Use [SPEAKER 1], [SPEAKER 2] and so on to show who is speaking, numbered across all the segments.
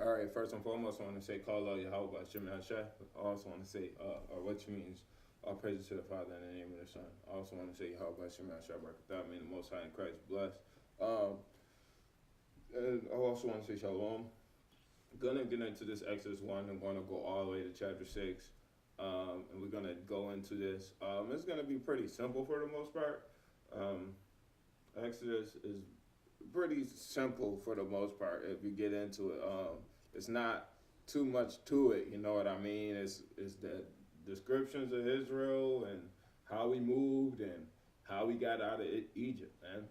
[SPEAKER 1] All right, first and foremost, I want to say, call out Yahweh Shem Shai. I also want to say, which means all praises to the Father in the name of the Son. I also want to say, Yahweh Shem Shai, Barakatah, mean the Most High in Christ, blessed. And I also want to say, Shalom. I'm going to get into this Exodus 1. I'm going to go all the way to chapter 6. And we're going to go into this. It's going to be pretty simple for the most part. Exodus is pretty simple for the most part if you get into it. It's not too much to it, you know what I mean? It's the descriptions of Israel and how we moved and how we got out of Egypt, man.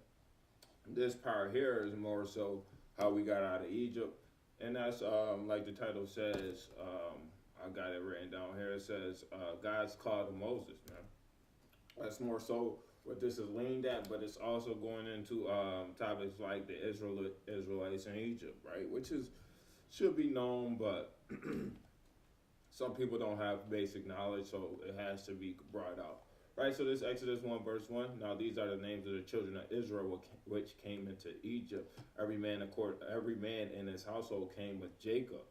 [SPEAKER 1] This part here is more so how we got out of Egypt, and that's like the title says. I got it written down here. It says God's call to Moses, man. That's more so what this is leaned at, but it's also going into topics like the Israelites in Egypt, right? Which should be known, but some people don't have basic knowledge, so it has to be brought out. Right, so this Exodus 1 verse 1. Now these are the names of the children of Israel which came into Egypt. Every man in his household came with Jacob.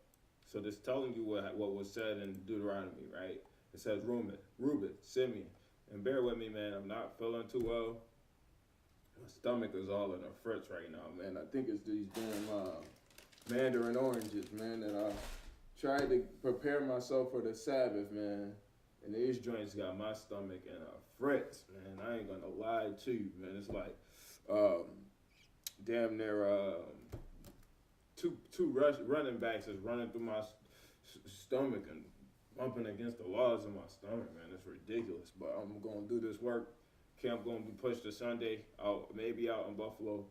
[SPEAKER 1] So this telling you what was said in Deuteronomy, right? It says Reuben, Simeon. And bear with me, man, I'm not feeling too well. My stomach is all in a fritz right now, man. I think it's these damn mandarin oranges, man, and I tried to prepare myself for the Sabbath, man. And these joints got my stomach in a fritz, man. I ain't gonna lie to you, man. It's like damn near two running backs is running through my stomach and bumping against the walls of my stomach, man. It's ridiculous. But I'm gonna do this work. Camp gonna be pushed to Sunday. Maybe out in Buffalo.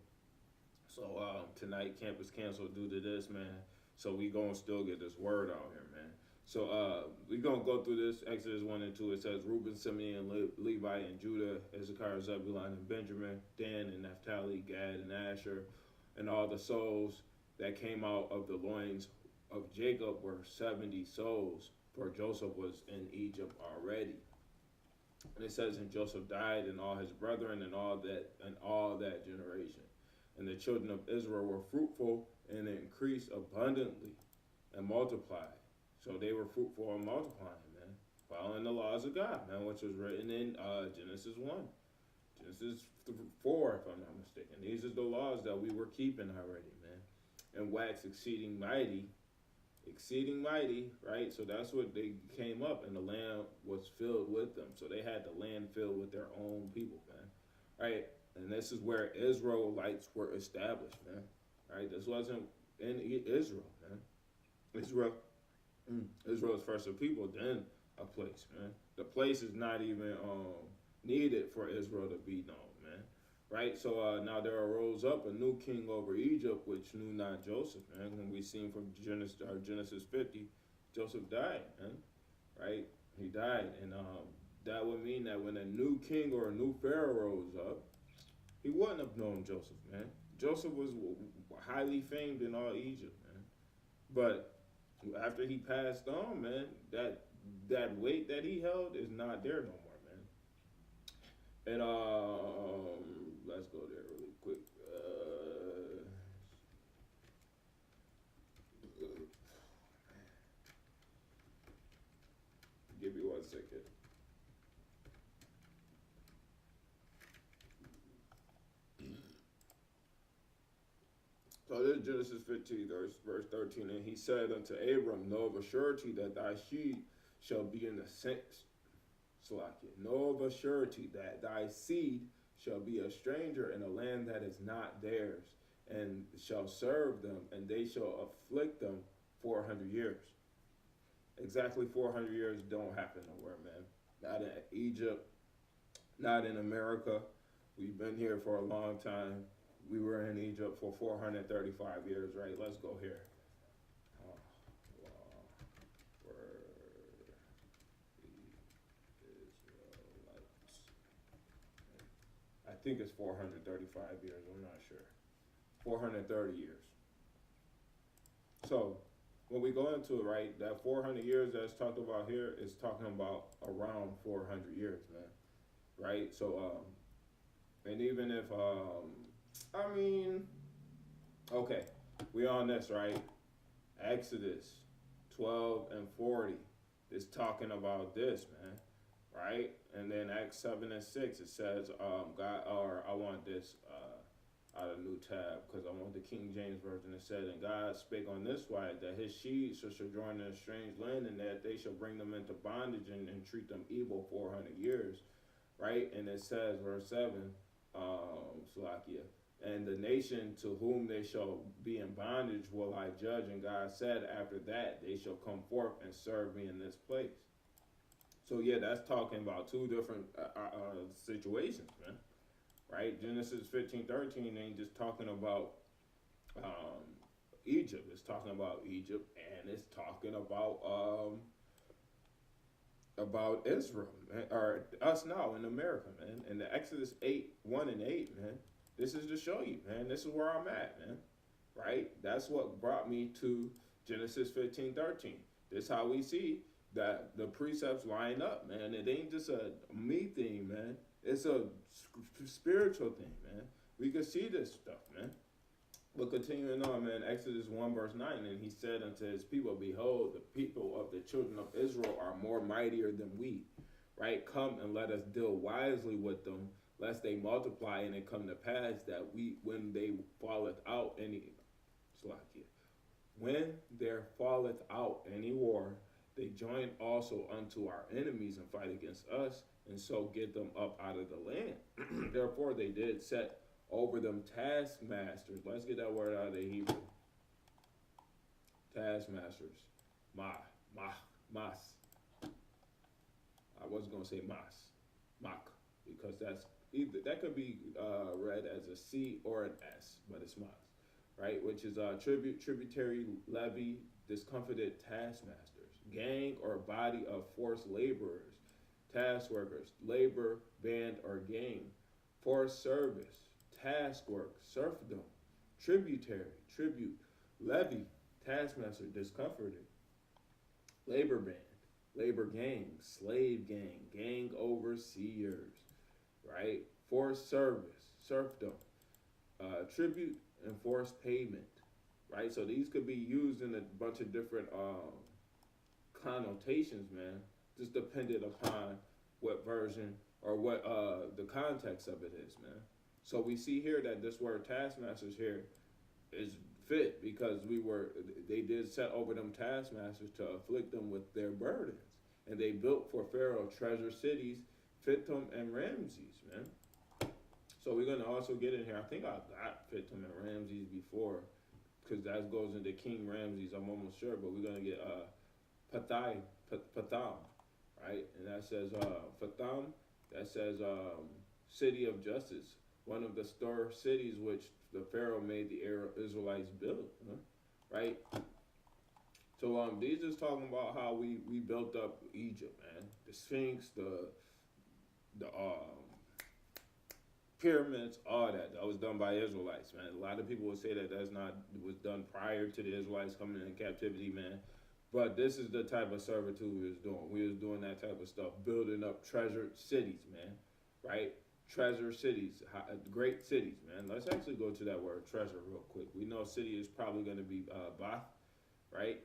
[SPEAKER 1] So tonight camp is canceled due to this, man. So we gonna still get this word out here, man. So we gonna go through this Exodus 1 and 2. It says Reuben, Simeon, Levi, and Judah, Issachar, Zebulun, and Benjamin, Dan and Naphtali, Gad and Asher, and all the souls that came out of the loins of Jacob were 70 souls, for Joseph was in Egypt already. And it says, and Joseph died, and all his brethren, and all that generation. And the children of Israel were fruitful and increased abundantly and multiplied. So they were fruitful and multiplying, man, following the laws of God, man, which was written in Genesis 1. Genesis 4, if I'm not mistaken. These are the laws that we were keeping already, man. And wax exceeding mighty, right? So that's what they came up, and the land was filled with them. So they had the land filled with their own people, man, right? And this is where Israelites were established, man, right? This wasn't in Israel, man. Israel's first a people, then a place, man. The place is not even needed for Israel to be known, man. Right? So now there arose up a new king over Egypt, which knew not Joseph, man. And we seen from Genesis 50, Joseph died, man. Right? He died. And that would mean that when a new king or a new pharaoh rose up, he wouldn't have known Joseph, man. Joseph was highly famed in all Egypt, man. But after he passed on, man, that weight that he held is not there no more, man. And let's go there really quick. Give me 1 second. So this is Genesis 15, verse 13. And he said unto Abram, know of a surety that thy seed shall be in the saints. Know of a surety that thy seed shall be a stranger in a land that is not theirs, and shall serve them, and they shall afflict them 400 years. Exactly 400 years don't happen nowhere, man. Not in Egypt, not in America. We've been here for a long time. We were in Egypt for 435 years, right? Let's go here. I think it's 435 years. I'm not sure. 430 years. So when we go into it, right, that 400 years that's talked about here is talking about around 400 years, man. Right? So, and even if, okay, we on this, right? Exodus 12 and 40 is talking about this, man, right? And then Acts 7 and 6, it says, God, or I want this out of new tab because I want the King James Version. It said, and God spake on this way, that his sheep shall sojourn in a strange land, and that they shall bring them into bondage and treat them evil 400 years, right? And it says, verse 7, Salakia, and the nation to whom they shall be in bondage will I judge. And God said, after that, they shall come forth and serve me in this place. So, yeah, that's talking about two different situations, man. Right? Genesis 15:13 ain't just talking about Egypt. It's talking about Egypt, and it's talking about Israel, man, or us now in America, man. And the Exodus 1 and 8, man. This is to show you, man. This is where I'm at, man. Right? That's what brought me to Genesis 15:13. This is how we see that the precepts line up, man. It ain't just a me thing, man. It's a spiritual thing, man. We can see this stuff, man. But continuing on, man, Exodus 1 verse 9, and he said unto his people, behold, the people of the children of Israel are more mightier than we, right? Come and let us deal wisely with them, lest they multiply and it come to pass that when they falleth out when there falleth out any war, they join also unto our enemies and fight against us, and so get them up out of the land. Therefore they did set over them taskmasters. Let's get that word out of the Hebrew. Taskmasters. Mas. I wasn't going to say Mak, because that could be read as a C or an S, but it's Mas, right? Which is tributary, levy, discomfited taskmasters, gang or body of forced laborers, task workers, labor, band, or gang, forced service, task work, serfdom, tributary, tribute, levy, taskmaster, discomforted, labor band, labor gang, slave gang, gang overseers, right? Forced service, serfdom, tribute, and forced payment, right? So these could be used in a bunch of different connotations, man, just dependent upon what version or what the context of it is, man. So we see here that this word taskmasters here is fit because they did set over them taskmasters to afflict them with their burdens. And they built for Pharaoh treasure cities, Pithom and Ramses, man. So we're going to also get in here. I think I got Pithom and Ramses before because that goes into King Ramses, I'm almost sure. But we're going to get Pithom, right? And that says Pithom, that says city of justice, one of the store cities which the Pharaoh made the Israelites build, right? So these is talking about how we built up Egypt, man. The Sphinx, the pyramids, all that was done by Israelites, man. A lot of people would say that was done prior to the Israelites coming in captivity, man. But this is the type of servitude we was doing. We was doing that type of stuff, building up treasured cities, man, right? Treasure cities, great cities, man. Let's actually go to that word treasure real quick. We know city is probably going to be Bath, right?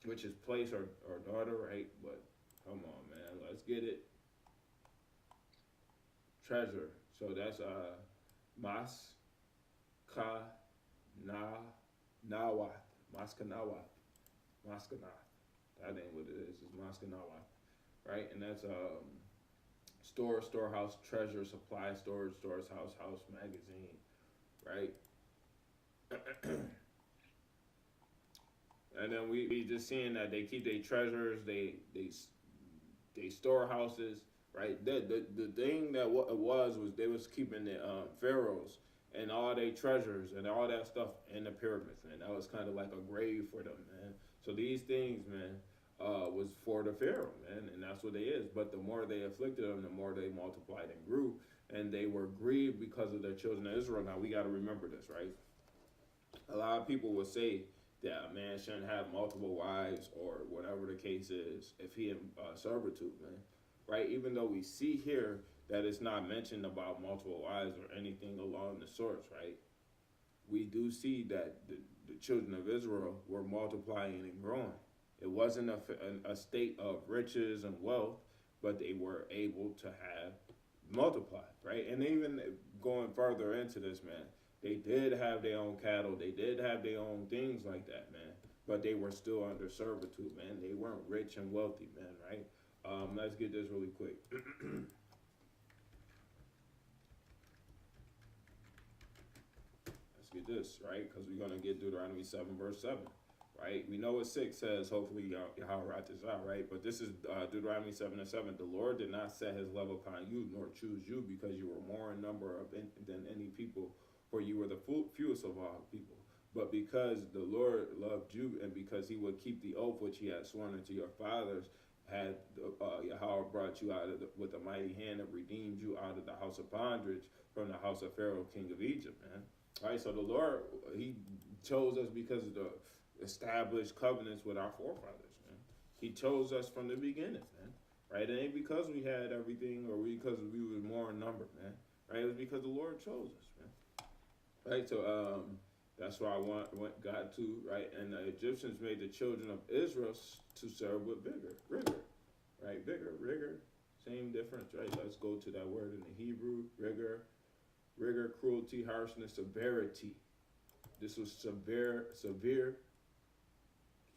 [SPEAKER 1] Which is place or daughter, right? But come on, man, let's get it. Treasure. So that's Mas Ka Na Nawath. Maskanawath. Maskanath. That ain't what it is. It's Maskanawath, right? And that's storehouse, treasure, supply, storage, house, magazine, right? And then we just seeing that they keep their treasures, they storehouses, right? The thing that was they was keeping the pharaohs and all their treasures and all that stuff in the pyramids, man. That was kind of like a grave for them, man. So these things, man, was for the Pharaoh, man, and that's what they is. But the more they afflicted them, the more they multiplied and grew, and they were grieved because of the children of Israel. Now, we got to remember this, right? A lot of people will say that a man shouldn't have multiple wives or whatever the case is if he in servitude, man, right? Even though we see here that it's not mentioned about multiple wives or anything along the sorts, right? We do see that the children of Israel were multiplying and growing. It wasn't a state of riches and wealth, but they were able to have multiplied, right? And even going further into this, man, they did have their own cattle, they did have their own things like that, man. But they were still under servitude, man. They weren't rich and wealthy, man, right? Let's get this really quick. Let's get this, right? Because we're going to get Deuteronomy 7, verse 7, right? We know what 6 says. Hopefully, y'all write this out, right? But this is Deuteronomy 7 and 7. The Lord did not set his love upon you, nor choose you, because you were more in number than any people, for you were the fewest of all people. But because the Lord loved you, and because he would keep the oath which he had sworn unto your fathers, had Yahweh brought you out with a mighty hand and redeemed you out of the house of bondage from the house of Pharaoh, king of Egypt, man. All right, so the Lord, he chose us because of the established covenants with our forefathers, man. He chose us from the beginning, man. Right? It ain't because we had everything or because we were more in number, man. Right? It was because the Lord chose us, man. Right? So that's why I got to, right? And the Egyptians made the children of Israel to serve with rigor, right? Rigor, same difference, right? Let's go to that word in the Hebrew, rigor, cruelty, harshness, severity. This was severe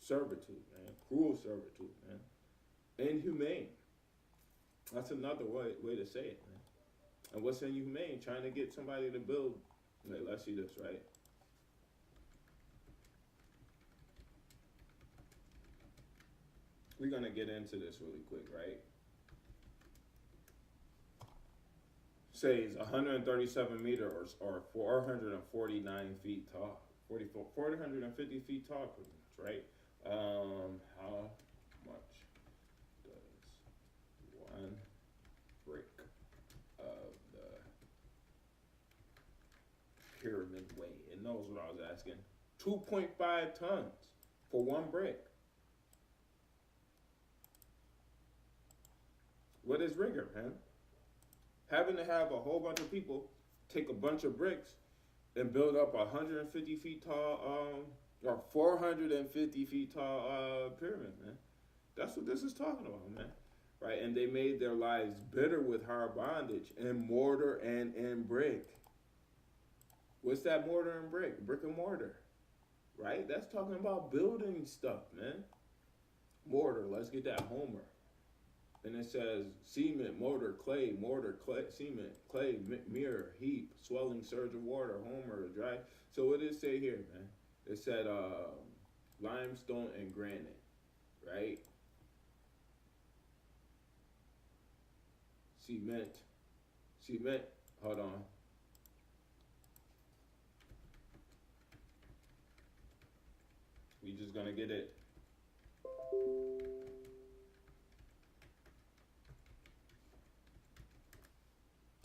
[SPEAKER 1] servitude, man. Cruel servitude, man. Inhumane. That's another way to say it, man. And what's inhumane? Trying to get somebody to build. Wait, let's see this, right? We're going to get into this really quick, right? Says 137 meters or 449 feet tall. 450 feet tall, right? How much does one brick of the pyramid weigh? It knows what I was asking. 2.5 tons for one brick. What is rigor, man? Having to have a whole bunch of people take a bunch of bricks and build up 150 feet tall, or 450 feet tall pyramid, man. That's what this is talking about, man. Right? And they made their lives bitter with hard bondage in mortar and in brick. What's that mortar and brick? Brick and mortar. Right? That's talking about building stuff, man. Mortar, let's get that Homer. And it says cement, mortar, clay, cement, clay, mirror, heap, swelling, surge of water, Homer, dry. So what did it say here, man? It said limestone and granite, right? Cement, hold on. We just gonna get it.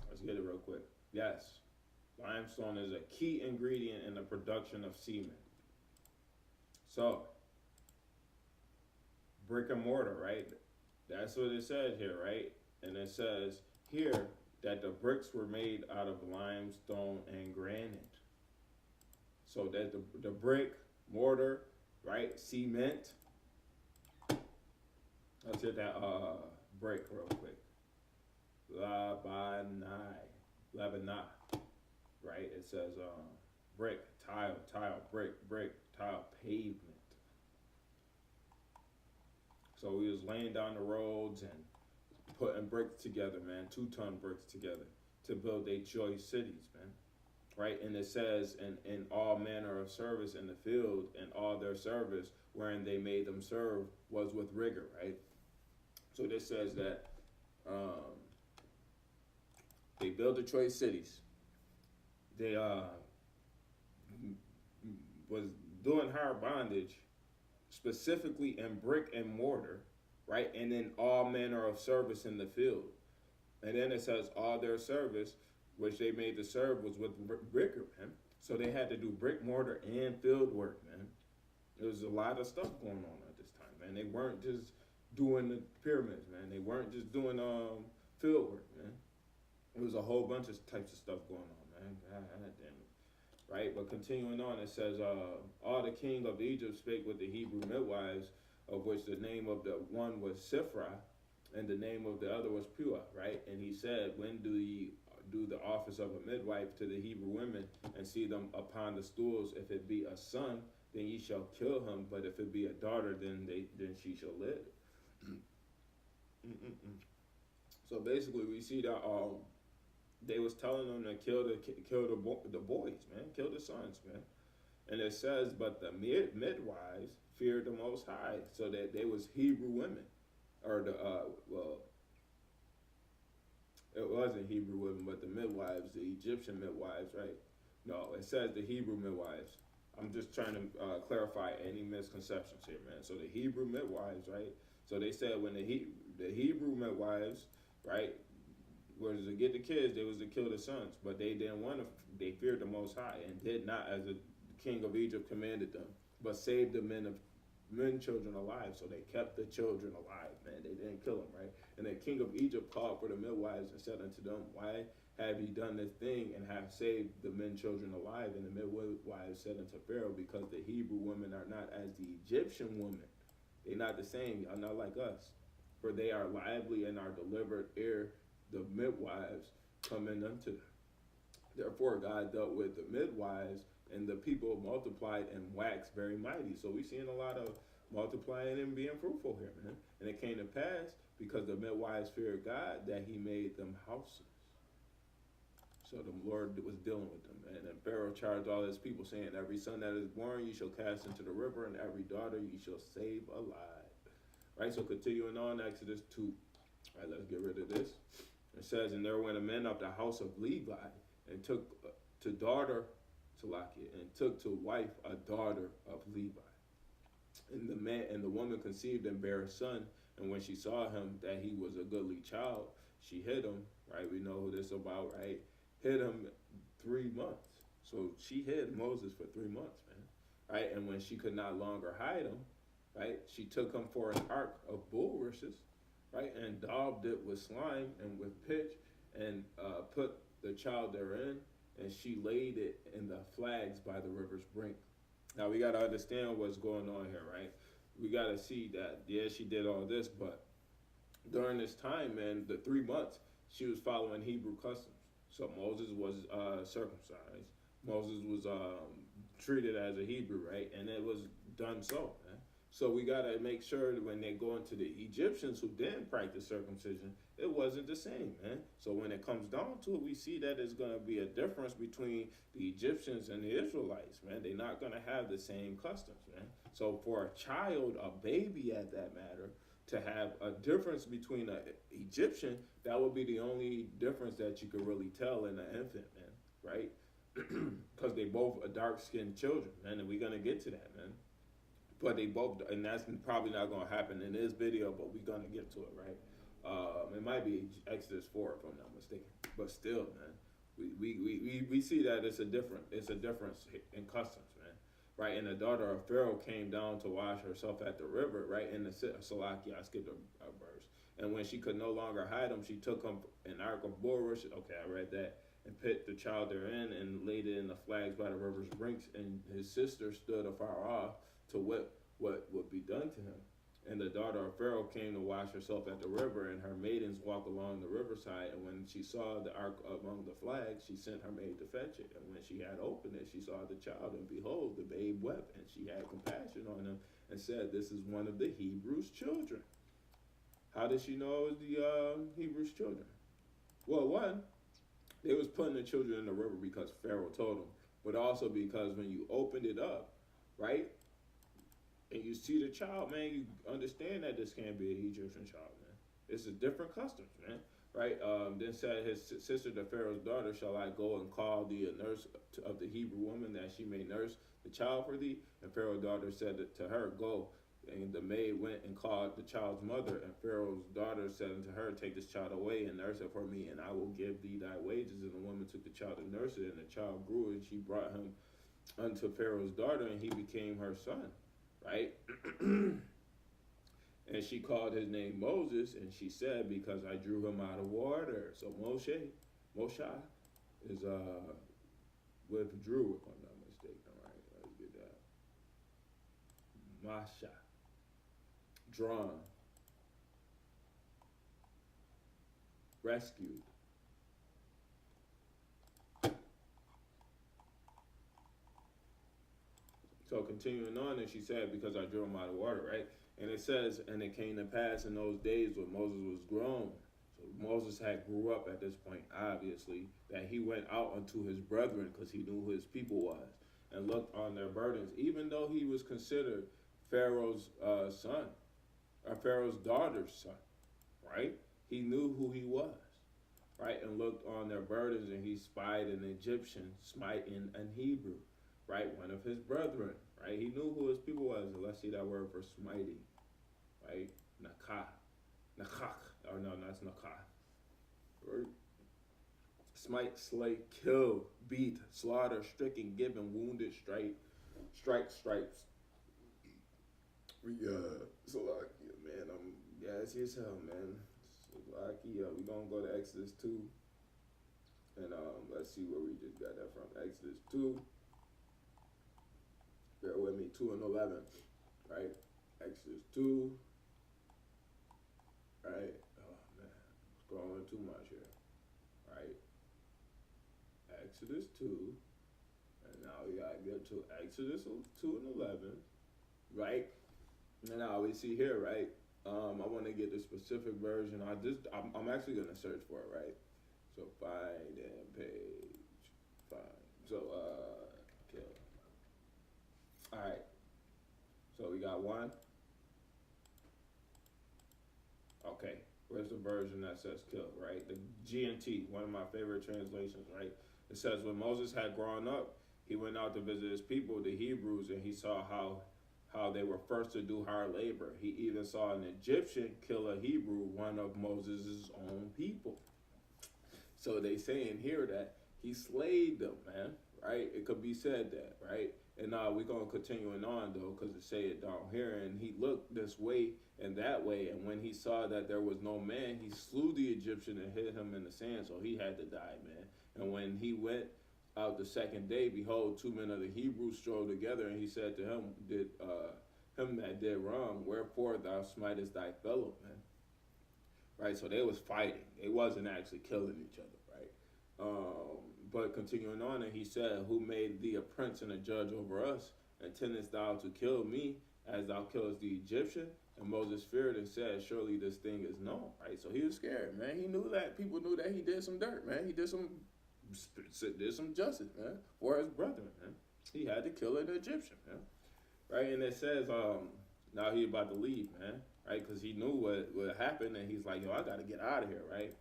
[SPEAKER 1] Let's get it real quick. Yes, limestone is a key ingredient in the production of cement. So, brick and mortar, right? That's what it says here, right? And it says here that the bricks were made out of limestone and granite. So that the brick, mortar, right? Cement. Let's hit that brick real quick. Labanai, right? It says brick, tile, brick, tile, pavement. So we was laying down the roads and putting bricks together, man, 2-ton bricks together to build their choice cities, man. Right? And it says, in all manner of service in the field, and all their service wherein they made them serve was with rigor, right? So this says that they built the choice cities. They was doing hard bondage, specifically in brick and mortar, right? And then all manner of service in the field. And then it says all their service, which they made to serve, was with rigor, man. So they had to do brick, mortar, and field work, man. There was a lot of stuff going on at this time, man. They weren't just doing the pyramids, man. They weren't just doing field work, man. There was a whole bunch of types of stuff going on, man. God damn it. right? But continuing on, it says, all the king of Egypt spake with the Hebrew midwives, of which the name of the one was Sifra, and the name of the other was Pua, right? And he said, when do ye do the office of a midwife to the Hebrew women, and see them upon the stools? If it be a son, then ye shall kill him, but if it be a daughter, then she shall live. So basically, we see that they was telling them to kill the boys, man, kill the sons, man. And it says, but the midwives feared the Most High, so that they was Hebrew women, or it wasn't Hebrew women, but the midwives, the Egyptian midwives, right? No, it says the Hebrew midwives. I'm just trying to clarify any misconceptions here, man. So the Hebrew midwives, right? So they said when the Hebrew midwives, right, was to get the kids, they was to kill the sons, but they didn't want to. They feared the Most High and did not, as the king of Egypt commanded them, but saved the children alive. So they kept the children alive, man. They didn't kill them, right? And the king of Egypt called for the midwives and said unto them, why have ye done this thing and have saved the children alive? And the midwives said unto Pharaoh, because the Hebrew women are not as the Egyptian women. They're not the same, are not like us. For they are lively and are delivered ere the midwives come in unto them. Therefore God dealt with the midwives, and the people multiplied and waxed very mighty. So we're seeing a lot of multiplying and being fruitful here, man. And it came to pass, because the midwives feared God, that he made them houses. So the Lord was dealing with them. And then Pharaoh charged all his people, saying, every son that is born ye shall cast into the river, and every daughter ye shall save alive. Right, so continuing on, Exodus 2. All right, let's get rid of this. It says, and there went a man of the house of Levi, and took to daughter, Salakia, and took to wife a daughter of Levi. And the woman conceived and bare a son, and when she saw him that he was a goodly child, she hid him, right? We know who this is about, right? Hid him 3 months. So she hid Moses for 3 months, man, right? And when she could not longer hide him, right, she took him for an ark of bulrushes, right, and daubed it with slime and with pitch, and put the child therein, and she laid it in the flags by the river's brink. Now we got to understand what's going on here, right? We got to see that, yeah, she did all this, but during this time, man, the 3 months, she was following Hebrew customs. So Moses was circumcised. Moses was treated as a Hebrew, right? And it was done so, man. So we got to make sure that when they go into the Egyptians who didn't practice circumcision, it wasn't the same, man. So when it comes down to it, we see that there's going to be a difference between the Egyptians and the Israelites, man. They're not going to have the same customs, man. So for a child, a baby at that matter, to have a difference between an Egyptian, that would be the only difference that you could really tell in an infant, man, right? Because they both are dark-skinned children, man, and we're going to get to that, man. But they both, and that's probably not going to happen in this video, but we're going to get to it, right? It might be Exodus 4 if I'm not mistaken. But still, man, we see that it's a difference in customs, man, right? And the daughter of Pharaoh came down to wash herself at the river, right? In the Salakia, I skipped a verse. And when she could no longer hide him, she took him an ark of bulrushes. Okay, I read that. And put the child therein and laid it in the flags by the river's brinks. And his sister stood afar off to what would be done to him. And the daughter of Pharaoh came to wash herself at the river, and her maidens walked along the riverside. And when she saw the ark among the flags, she sent her maid to fetch it. And when she had opened it, she saw the child, and behold, the babe wept. And she had compassion on him and said, this is one of the Hebrews' children. How did she know it was the Hebrews' children? Well, one, they was putting the children in the river because Pharaoh told them, but also because when you opened it up, right, and you see the child, man, you understand that this can't be an Egyptian child, man. It's a different customs, man, right? Then said his sister, the Pharaoh's daughter, shall I go and call the nurse of the Hebrew woman that she may nurse the child for thee? And Pharaoh's daughter said to her, go. And the maid went and called the child's mother, and Pharaoh's daughter said unto her, take this child away and nurse it for me, and I will give thee thy wages. And the woman took the child and nursed it, and the child grew, and she brought him unto Pharaoh's daughter, and he became her son, right? And she called his name Moses, and she said, because I drew him out of water. So Moshe is withdrew, if I'm not mistaken. Right, let's get that. Masha, drawn, rescued. So continuing on, and she said, because I drew him out of water, right? And it says, and it came to pass in those days when Moses was grown. So Moses had grew up at this point, obviously, that he went out unto his brethren because he knew who his people was and looked on their burdens, even though he was considered Pharaoh's son, or Pharaoh's daughter's son, right? He knew who he was, right? And looked on their burdens, and he spied an Egyptian smiting an Hebrew, right? One of his brethren, right? He knew who his people was. And let's see that word for smiting, right? Nakah, nakach, or no, that's nakah, right? Smite, slay, kill, beat, slaughter, stricken, given, wounded, stripes. Salakia, man, I'm gassy as hell, man. Salakia, we gonna go to Exodus 2, and let's see where we just got that from. Exodus 2. Bear with me, 2 and 11, right? Exodus 2, right? Oh man, scrolling too much here, right? Exodus 2, and now we gotta get to Exodus 2 and 11, right? And now we see here, right? I want to get the specific version. I'm actually gonna search for it, right? So find and page, find. So kill. All right. So we got one. Okay. Where's the version that says kill, right? The GNT, one of my favorite translations, right? It says, when Moses had grown up, he went out to visit his people, the Hebrews, and he saw how they were first to do hard labor. He even saw an Egyptian kill a Hebrew, one of Moses' own people. So they say in here that he slayed them, man, right? It could be said that, right? And we're going to continuing on, though, because it say it down here. And he looked this way and that way, and when he saw that there was no man, he slew the Egyptian and hid him in the sand, so he had to die, man. And when he went out the second day, behold, 2 men of the Hebrews strode together, and he said to him, him that did wrong, wherefore thou smitest thy fellow, man? Right, so they was fighting. They wasn't actually killing each other, right? But continuing on, and he said, who made thee a prince and a judge over us? Intendest thou to kill me as thou killest the Egyptian? And Moses feared and said, surely this thing is known, right? So he was scared, man. He knew that people knew that he did some dirt, man. He did some justice, man, for his brethren, man. He had to kill an Egyptian, man. Right, and it says, now he about to leave, man, right? Because he knew what happened, and he's like, yo, I got to get out of here, right?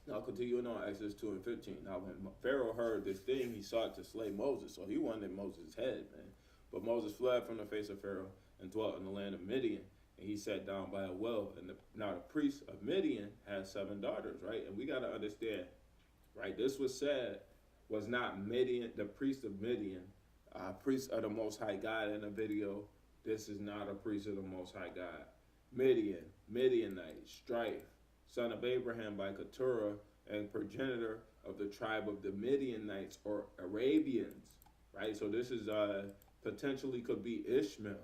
[SPEAKER 1] Now, continuing on, Exodus 2 and 15. Now, when Pharaoh heard this thing, he sought to slay Moses. So he wanted Moses' head, man. But Moses fled from the face of Pharaoh and dwelt in the land of Midian. And he sat down by a well. And now the priest of Midian had 7 daughters, right? And we got to understand, right? This was said, was not Midian, the priest of Midian, priest of the Most High God in the video. This is not a priest of the Most High God. Midianite, strife, son of Abraham by Keturah, and progenitor of the tribe of the Midianites or Arabians, right? So this is potentially could be Ishmael,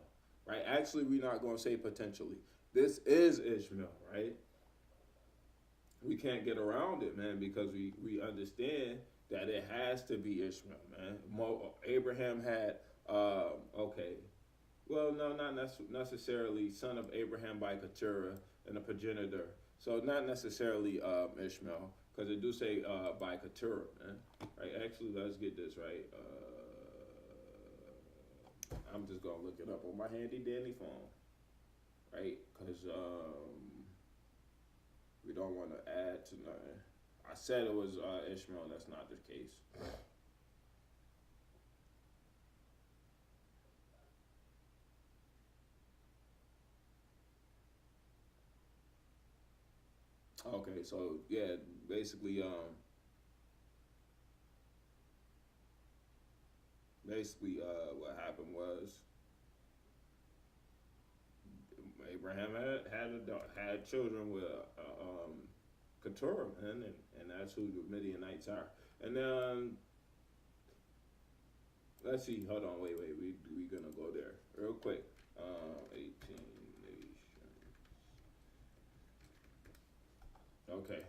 [SPEAKER 1] right? Actually, we're not going to say potentially. This is Ishmael, right? We can't get around it, man, because we understand that it has to be Ishmael, man. Abraham had, okay, well, no, not necessarily son of Abraham by Keturah and a progenitor. So not necessarily Ishmael, because it do say by Keturah, man. Right? Actually, let's get this right. I'm just gonna look it up on my handy dandy phone, right? Because we don't want to add to nothing. I said it was Ishmael. That's not the case. Okay, so yeah, basically, what happened was Abraham had children with Keturah, man, and that's who the Midianites are. And then let's see. Hold on, wait. We gonna go there real quick. 18 nations. Okay,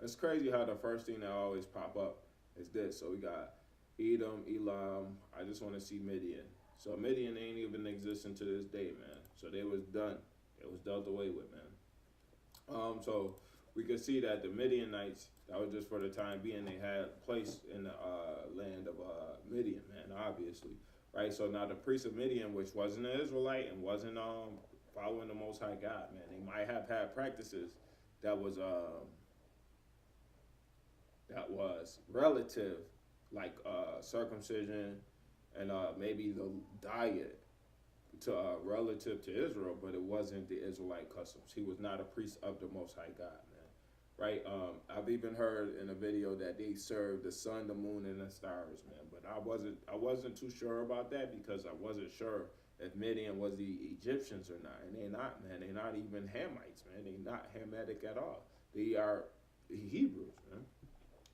[SPEAKER 1] it's crazy how the first thing that always pop up is this. So we got Edom, Elam. I just want to see Midian. So Midian ain't even existing to this day, man. So they was done. It was dealt away with, man. So we could see that the Midianites, that was just for the time being, they had place in the land of Midian, man, obviously, right? So now the priest of Midian, which wasn't an Israelite and wasn't following the Most High God, man, they might have had practices that was relative, like circumcision and maybe the diet to relative to Israel, but it wasn't the Israelite customs. He was not a priest of the Most High God, man. Right? I've even heard in a video that they served the sun, the moon, and the stars, man. But I wasn't too sure about that because I wasn't sure if Midian was the Egyptians or not, and they're not, man. They're not even Hamites, man. They're not Hamitic at all. They are Hebrews, man.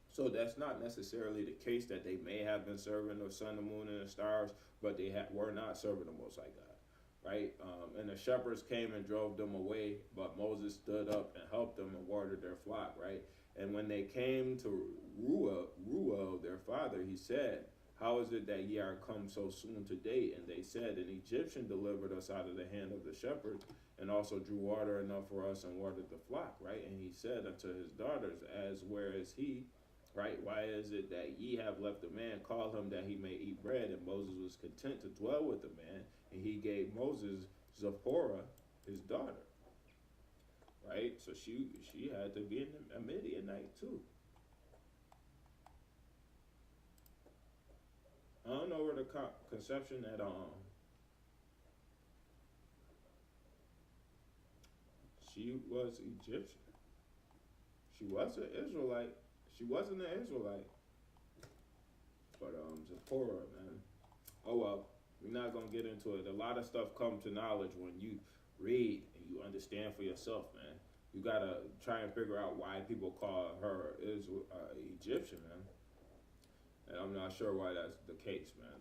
[SPEAKER 1] So that's not necessarily the case that they may have been serving the sun, the moon, and the stars, but they were not serving the Most High God, right? And the shepherds came and drove them away, but Moses stood up and helped them and watered their flock, right? And when they came to Ruel, their father, he said, "How is it that ye are come so soon today?" And they said, "An Egyptian delivered us out of the hand of the shepherds, and also drew water enough for us and watered the flock," right? And he said unto his daughters, "As where is he? Right? Why is it that ye have left the man? Call him that he may eat bread." And Moses was content to dwell with the man, and he gave Moses Zipporah, his daughter. Right? So she had to be a Midianite too. I don't know where the conception that she was Egyptian. She was an Israelite. She wasn't an Israelite. But Zipporah, man. Oh well, we're not gonna get into it. A lot of stuff comes to knowledge when you read and you understand for yourself, man. You gotta try and figure out why people call her Egyptian, man. And I'm not sure why that's the case, man.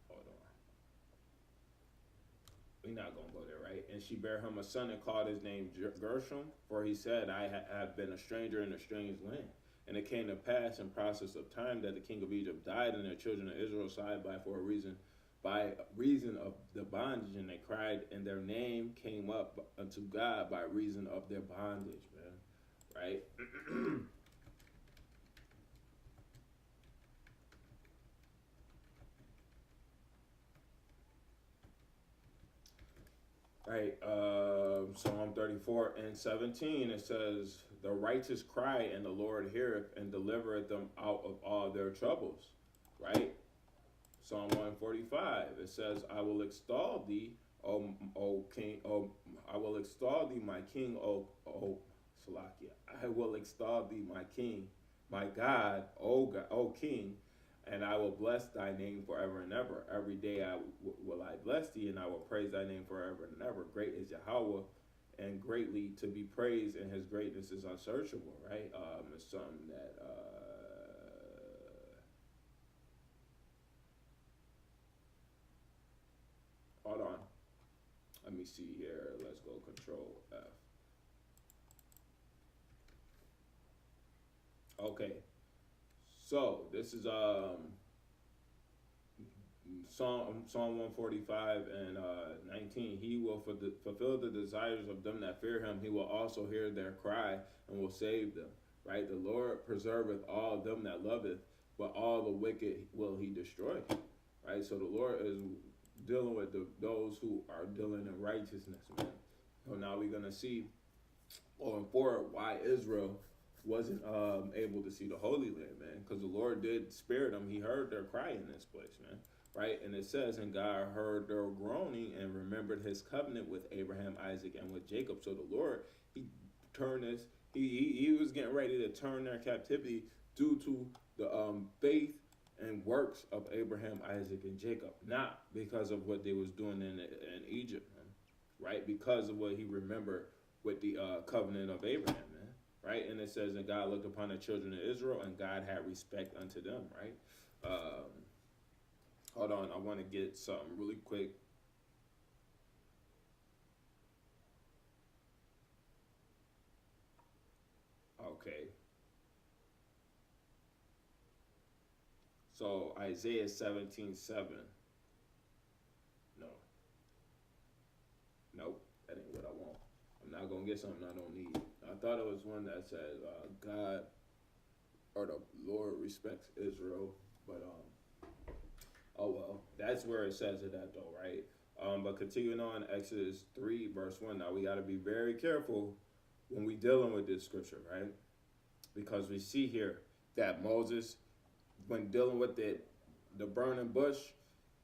[SPEAKER 1] Hold on. We're not gonna go there, right? "And she bare him a son and called his name Gershom, for he said, I have been a stranger in a strange land. And it came to pass in process of time that the king of Egypt died, and the children of Israel sighed by reason of the bondage, and they cried, and their name came up unto God by reason of their bondage," man. Right? Right, Psalm 34 and 17, it says, "The righteous cry, and the Lord heareth, and delivereth them out of all their troubles." Right? Psalm 145, it says, "I will extol thee, O King, I will extol thee, my King, O Salakia. I will extol thee, my King, my God, O King, and I will bless thy name forever and ever. Every day will I bless thee, and I will praise thy name forever and ever. Great is Yahweh, and greatly to be praised, and his greatness is unsearchable," right? It's something that, hold on. Let me see here. Let's go Control F. Okay. So this is Psalm 145 and 19. "He will fulfill the desires of them that fear him. He will also hear their cry and will save them." Right? "The Lord preserveth all them that loveth, but all the wicked will he destroy." Right? So the Lord is dealing with those who are dealing in righteousness, man. So now we're gonna see going forward why Israel wasn't able to see the Holy Land, man, because the Lord did spare them. He heard their cry in this place, man. Right? And it says, "And God heard their groaning and remembered his covenant with Abraham, Isaac, and with Jacob." So the Lord, he turned this, he was getting ready to turn their captivity due to the faith and works of Abraham, Isaac, and Jacob, not because of what they was doing in Egypt, man. Right? Because of what he remembered with the covenant of Abraham, man. Right? And it says, "And God looked upon the children of Israel, and God had respect unto them," right? Hold on, I want to get something really quick. Okay. So Isaiah 17:7. No, nope, that ain't what I want. I'm not gonna get something I don't need. I thought it was one that said God or the Lord respects Israel, but oh well, that's where it says it at though, right? But continuing on, Exodus 3 verse 1. Now we got to be very careful when we dealing with this scripture, right? Because we see here that Moses, when dealing with the burning bush,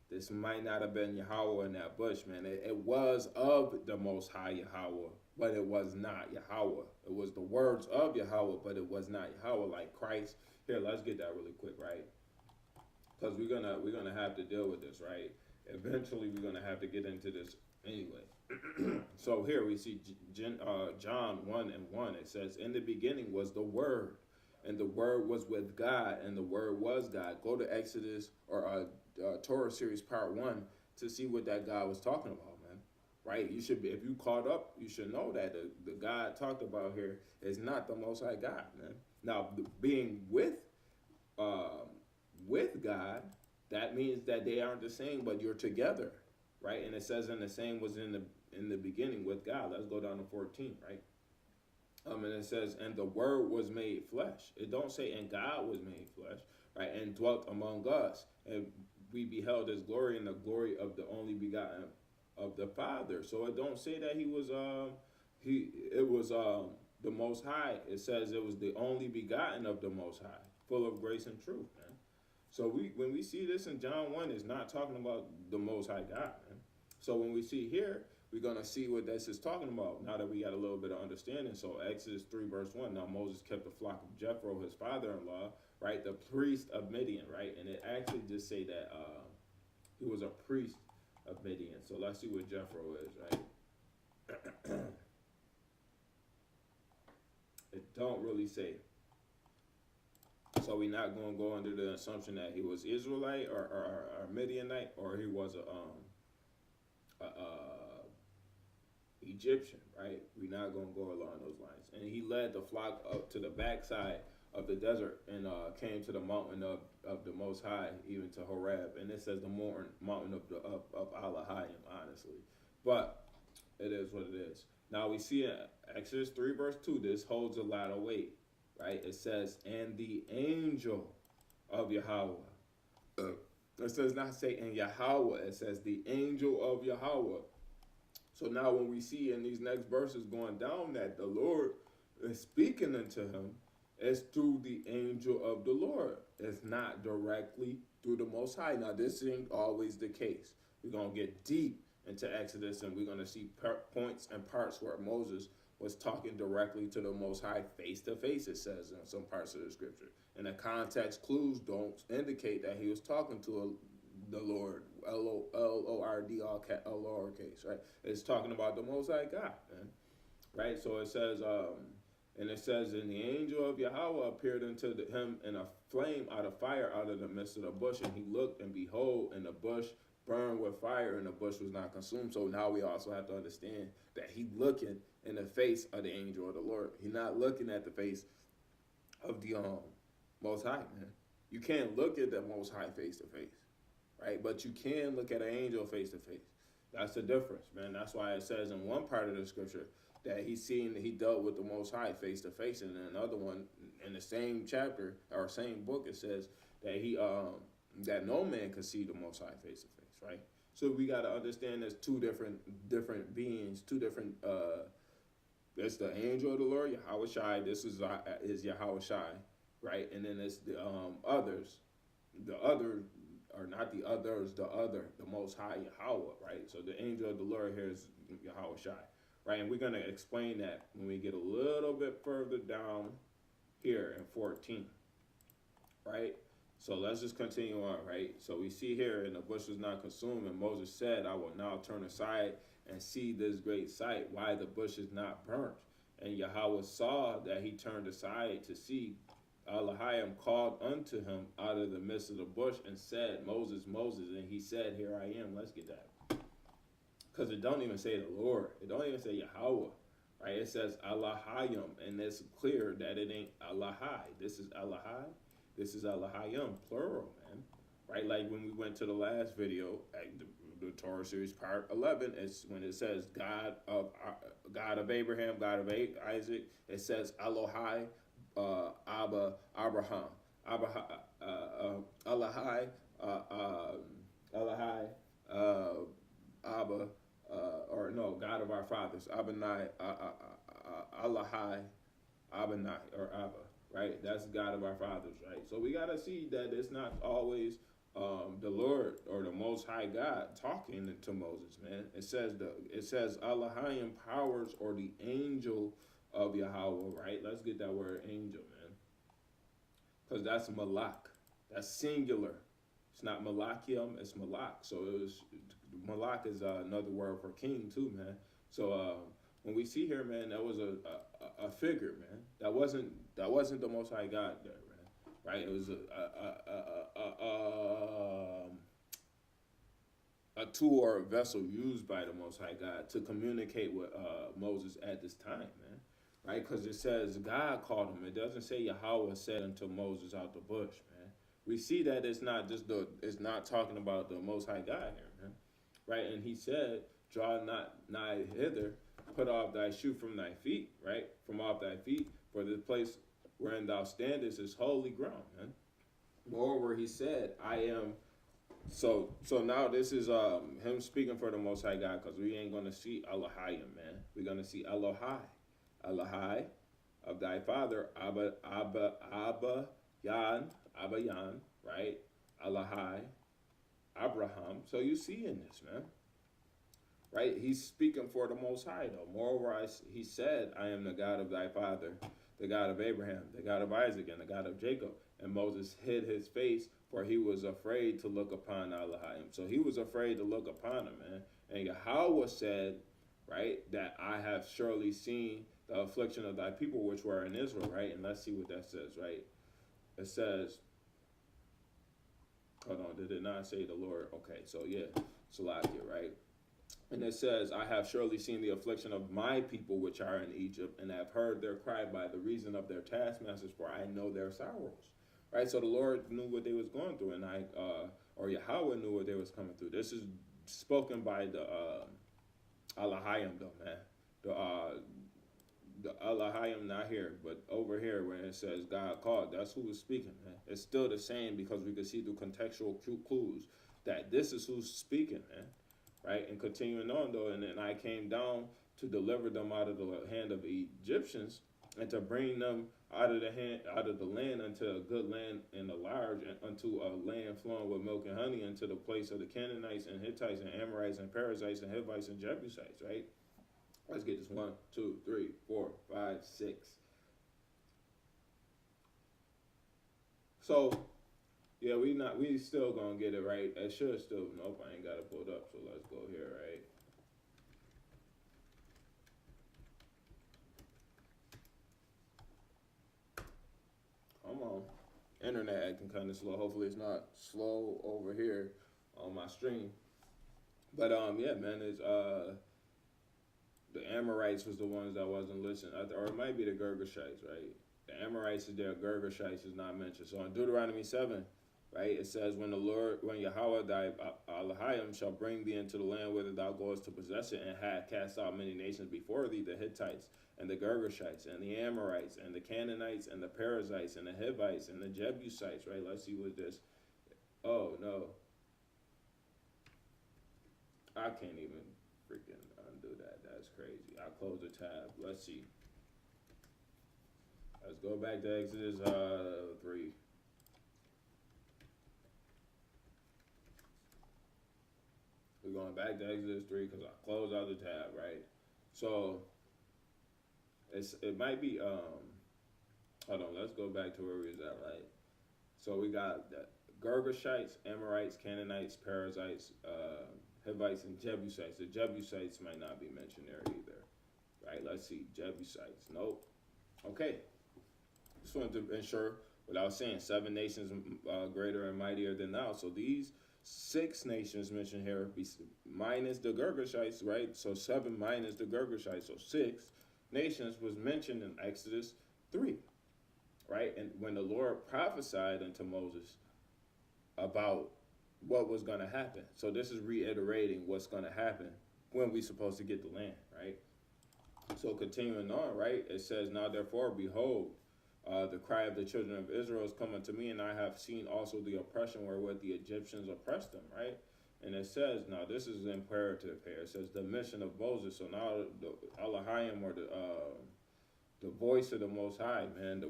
[SPEAKER 1] this might not have been Yahweh in that bush, man. It was of the Most High Yahweh, but it was not Yahweh. It was the words of Yahweh, but it was not Yahweh, like Christ. Here, let's get that really quick, right? Because we're gonna have to deal with this, right? Eventually, we're gonna have to get into this anyway. So here we see John 1:1. It says, "In the beginning was the Word, and the Word was with God, and the Word was God." Go to Exodus or Torah series part 1 to see what that God was talking about, man. Right? You should be, if you caught up, you should know that the God talked about here is not the Most High God, man. Now, being with God, that means that they aren't the same, but you're together, right? And it says, "And the same was in the beginning with God." Let's go down to 14, right? And it says, "And the Word was made flesh." It don't say, "And God was made flesh," right? "And dwelt among us, and we beheld His glory, and the glory of the only begotten of the Father." So it don't say that He was it was the Most High. It says it was the only begotten of the Most High, full of grace and truth, man. So when we see this in John 1, it's not talking about the Most High God, man. So when we see here, we're going to see what this is talking about now that we got a little bit of understanding. So Exodus 3 verse 1, "Now Moses kept the flock of Jethro, his father-in-law," right, "the priest of Midian," right? And it actually just say that he was a priest of Midian. So let's see what Jethro is, right? It don't really say. So we're not going to go under the assumption that he was Israelite or Midianite, or he was a Egyptian, right? We're not going to go along those lines. "And he led the flock up to the backside of the desert, and came to the mountain of the Most High, even to Horeb." And it says the mountain of Allahayim, honestly. But it is what it is. Now we see in Exodus 3 verse 2, this holds a lot of weight, right? It says, "And the angel of Yahweh." It says not say "and Yahweh," it says the angel of Yahweh. So now when we see in these next verses going down that the Lord is speaking unto him, it's through the angel of the Lord. It's not directly through the Most High. Now this ain't always the case. We're going to get deep into Exodus, and we're going to see points and parts where Moses was talking directly to the Most High face to face, it says in some parts of the scripture. And the context clues don't indicate that he was talking to the Lord, Lord, all lowercase, right? It's talking about the Most High God, man, right? So it says, and it says, "And the angel of Yahweh appeared unto him in a flame out of fire out of the midst of the bush. And he looked, and behold, and the bush burned with fire, and the bush was not consumed." So now we also have to understand that he looking in the face of the angel of the Lord. He's not looking at the face of the Most High, man. You can't look at the Most High face to face, right? But you can look at an angel face to face. That's the difference, man. That's why it says in one part of the scripture that he dealt with the Most High face to face, and in another one in the same chapter or same book it says that that no man could see the Most High face to face, right? So we got to understand there's two different beings, two different. It's the angel of the Lord, Yahweh Shai. This is Yahweh Shai, right? And then it's the others, the other, or not the others, the Most High Yahweh, right? So the angel of the Lord here is Yahweh Shai, right? And we're gonna explain that when we get a little bit further down here in 14, right? So let's just continue on, right? So we see here, "And the bush was not consumed, and Moses said, I will now turn aside and see this great sight, why the bush is not burnt. And Yahweh saw that he turned aside to see Elohim called unto him out of the midst of the bush and said, Moses, Moses. And he said, here I am. Let's get that. Because it don't even say the Lord. It don't even say Yahweh. Right? It says Elohim. And it's clear that it ain't Elohai. This is Elohai. This is Elohim, plural, man. Right? Like when we went to the last video, like the Torah series part 11, it's when it says God of Abraham, God of Isaac. It says Elohai, Abba, Abraham, Elohai, Elohai, Abba, or no, God of our fathers, Abinai, Elohai, Abinai, or Abba, right? That's God of our fathers, right? So we gotta see that it's not always the Lord or the Most High God talking to Moses, man. It says Elohim powers or the angel of Yahweh, right? Let's get that word angel, man, because that's malak. That's singular. It's not malachium. It's malak. So it was malak is another word for king too, man. So when we see here, man, that was a figure, man. That wasn't the Most High God there, man. Right? It was a tool or a vessel used by the Most High God to communicate with Moses at this time, man. Right? Because it says God called him. It doesn't say Yahweh said unto Moses out the bush, man. We see that it's not talking about the Most High God here, man. Right? And he said, draw not nigh hither, put off thy shoe from thy feet, right? From off thy feet, for the place wherein thou standest is holy ground, man. Moreover, he said, I am. So now this is him speaking for the Most High God, because we ain't gonna see Elohim, man. We're gonna see Elohai, Elohai of thy father, Abba Yan, right? Elohai, Abraham. So you see in this, man. Right? He's speaking for the Most High, though. Moreover, he said, I am the God of thy father, the God of Abraham, the God of Isaac, and the God of Jacob. And Moses hid his face, for he was afraid to look upon Elohim. So he was afraid to look upon him, man. And Yahweh said, right, that I have surely seen the affliction of thy people which were in Israel, right? And let's see what that says, right? It says, hold on, did it not say the Lord? Okay, so yeah, Salakia, right? And it says, I have surely seen the affliction of my people which are in Egypt, and have heard their cry by the reason of their taskmasters, for I know their sorrows. Right? So the Lord knew what they was going through, and or Yahweh knew what they was coming through. This is spoken by the Elohim, though, man. The Elohim not here, but over here where it says God called, that's who was speaking, man. It's still the same, because we can see through contextual clues that this is who's speaking, man. Right? And continuing on, though, and then I came down to deliver them out of the hand of the Egyptians, and to bring them out of the land unto a good land and a large, and unto a land flowing with milk and honey, unto the place of the Canaanites and Hittites and Amorites and Perizzites and Hivites and Jebusites, right? Let's get this 1, 2, 3, 4, 5, 6. So yeah, we still gonna get it right. It should still, nope, I ain't got it pulled up, so let's go here, right? Come on. Internet acting kind of slow. Hopefully it's not slow over here on my stream. But yeah, man, it's the Amorites was the ones that wasn't listening, or it might be the Girgashites, right? The Amorites is there, Girgashites is not mentioned. So in Deuteronomy 7, right, it says, when Yahweh thy Elohim shall bring thee into the land whither thou goest to possess it, and had cast out many nations before thee, the Hittites and the Girgashites and the Amorites and the Canaanites and the Perizzites and the Hivites and the Jebusites, right? Let's see what this. Oh no, I can't even freaking undo that. That's crazy. I closed the tab. Let's see. Let's go back to Exodus 3. We're going back to Exodus 3 because I closed out the tab, right? So it might be hold on, let's go back to where we was at, right? So we got the Girgashites, Amorites, Canaanites, Perizzites, Hivites, and Jebusites. The Jebusites might not be mentioned there either, right? Let's see, Jebusites. Nope. Okay. Just wanted to ensure without saying 7 nations greater and mightier than thou. So these 6 nations mentioned here, minus the Girgashites, right? So 7 minus the Girgashites, so 6 nations was mentioned in Exodus 3, right? And when the Lord prophesied unto Moses about what was going to happen. So this is reiterating what's going to happen when we're supposed to get the land, right? So continuing on, right, it says, now therefore, behold, the cry of the children of Israel is coming to me, and I have seen also the oppression wherewith the Egyptians oppressed them, right? And it says, now this is imperative here. It says the mission of Moses. So now the Elohim, or the voice of the Most High, man,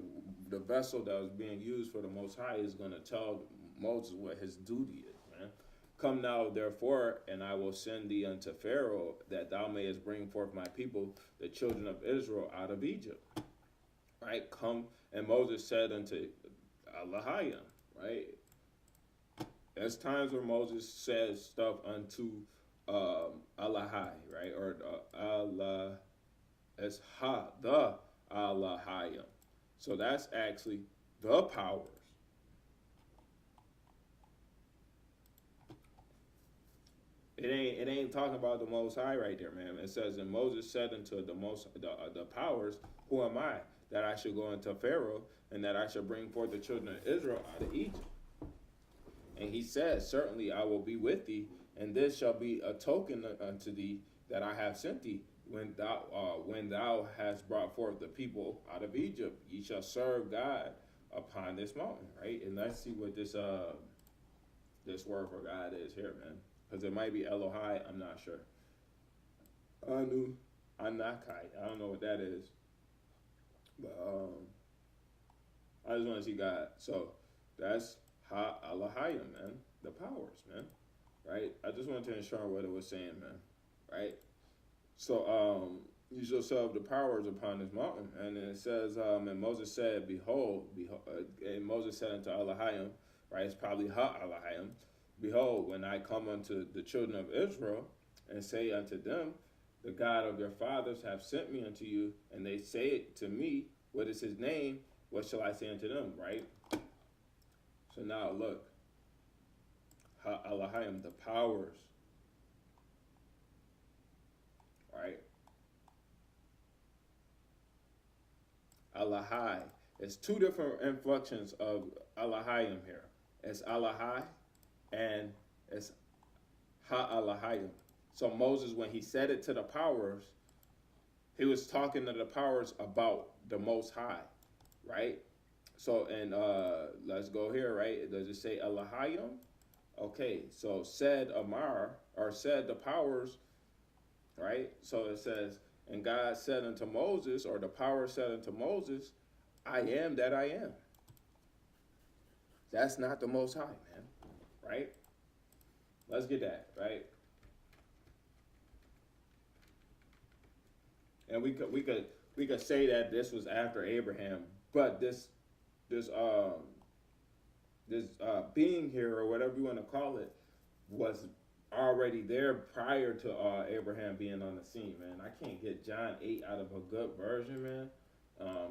[SPEAKER 1] the vessel that was being used for the Most High is going to tell Moses what his duty is, man. Come now, therefore, and I will send thee unto Pharaoh, that thou mayest bring forth my people, the children of Israel, out of Egypt. Right? Come, and Moses said unto Elohim, right? There's times where Moses says stuff unto Elohai, right? Or Allah, it's the Elohim. So that's actually the powers. It ain't talking about the Most High right there, man. It says, and Moses said unto the powers, who am I, that I should go unto Pharaoh, and that I should bring forth the children of Israel out of Egypt? And he said, certainly I will be with thee, and this shall be a token unto thee that I have sent thee. When thou hast brought forth the people out of Egypt, ye shall serve God upon this mountain, right? And let's see what this word for God is here, man. Because it might be Elohai, I'm not sure. Anu, Anakai, I don't know what that is. But I just want to see God. So that's Ha-Elohim, man. The powers, man. Right? I just wanted to ensure what it was saying, man. Right? So you shall serve the powers upon this mountain. And then it says, and Moses said, behold, and Moses said unto Elohim, right? It's probably Ha-Elohim. Behold, when I come unto the children of Israel and say unto them, the God of your fathers have sent me unto you, and they say it to me, what is his name? What shall I say unto them, right? So now look, Ha-Elohim, the powers, right? Elohai. It's 2 different inflections of Elohim here. It's Elohai and it's Ha-Elohim. So Moses, when he said it to the powers, he was talking to the powers about the Most High, right? So, and let's go here, right? Does it say Elohim? Okay, so said Amar, or said the powers, right? So it says, and God said unto Moses, or the power said unto Moses, I am that I am. That's not the Most High, man. Right? Let's get that, right? And we could say that this was after Abraham, but this being here, or whatever you want to call it, was already there prior to Abraham being on the scene, man. I can't get John 8 out of a good version, man.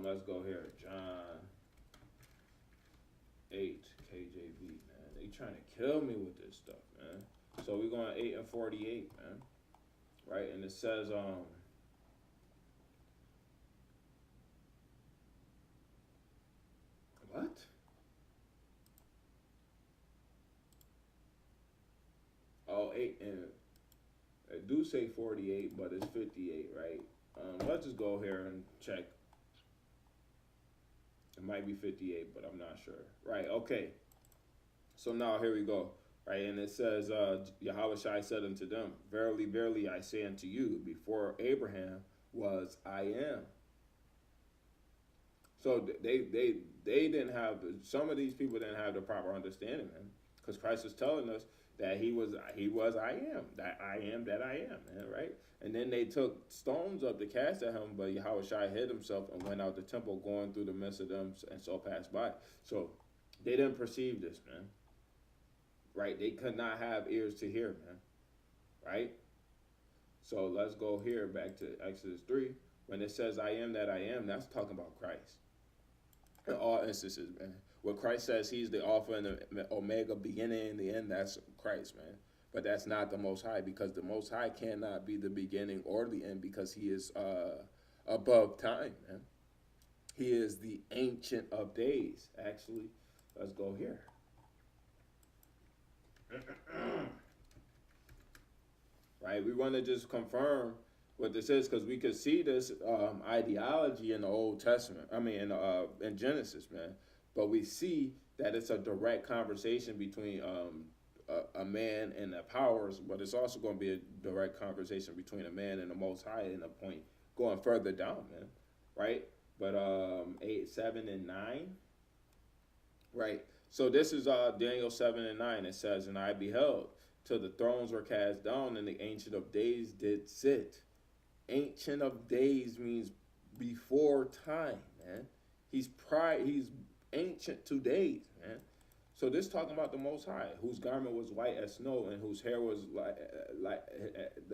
[SPEAKER 1] Let's go here, John 8 KJV, man. They trying to kill me with this stuff, man. So we're going 8 and 48, man. Right, and it says what? Oh, 8 and I do say 48, but it's 58, right? Let's just go here and check. It might be 58, but I'm not sure. Right, okay. So now here we go. Right, and it says, Yahushua said unto them, verily, verily, I say unto you, before Abraham was, I am. So they didn't have, some of these people didn't have the proper understanding, man. Because Christ was telling us that he was I am, that I am that I am, man, right? And then they took stones up to cast at him, but Yahushua hid himself and went out the temple, going through the midst of them, and so passed by. So they didn't perceive this, man. Right? They could not have ears to hear, man. Right? So let's go here back to Exodus 3. When it says I am that I am, that's talking about Christ. In all instances, man. What Christ says, he's the Alpha and the Omega, beginning and the end, that's Christ, man. But that's not the Most High, because the Most High cannot be the beginning or the end, because he is above time, man. He is the Ancient of Days. Actually, let's go here. Right, we want to just confirm what this is, because we could see this ideology in the Old Testament. I mean, in Genesis, man. But we see that it's a direct conversation between a man and the powers, but it's also going to be a direct conversation between a man and the Most High, in a point going further down, man. Right? But 8, 7, and 9. Right. So this is Daniel 7 and 9. It says, "And I beheld till the thrones were cast down, and the Ancient of Days did sit." Ancient of Days means before time, man. He's ancient to days, man. So this talking about the Most High, whose garment was white as snow, and whose hair was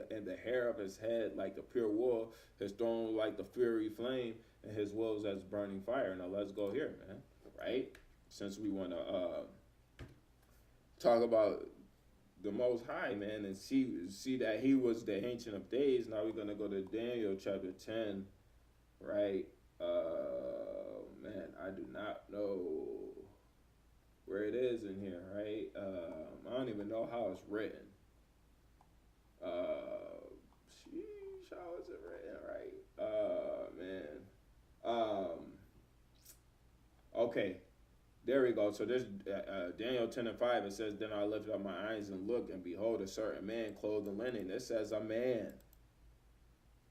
[SPEAKER 1] and the hair of his head like the pure wool, his throne like the fiery flame, and his wheels as burning fire. Now let's go here, man. Right? Since we want to talk about the Most High, man, and see that he was the Ancient of Days. Now we're gonna go to Daniel chapter 10, right? Man, I do not know where it is in here, right? I don't even know how it's written. Sheesh, how is it written, right? Man. Okay. There we go. So there's Daniel 10 and 5. It says, "Then I lifted up my eyes and looked, and behold, a certain man clothed in linen." It says a man.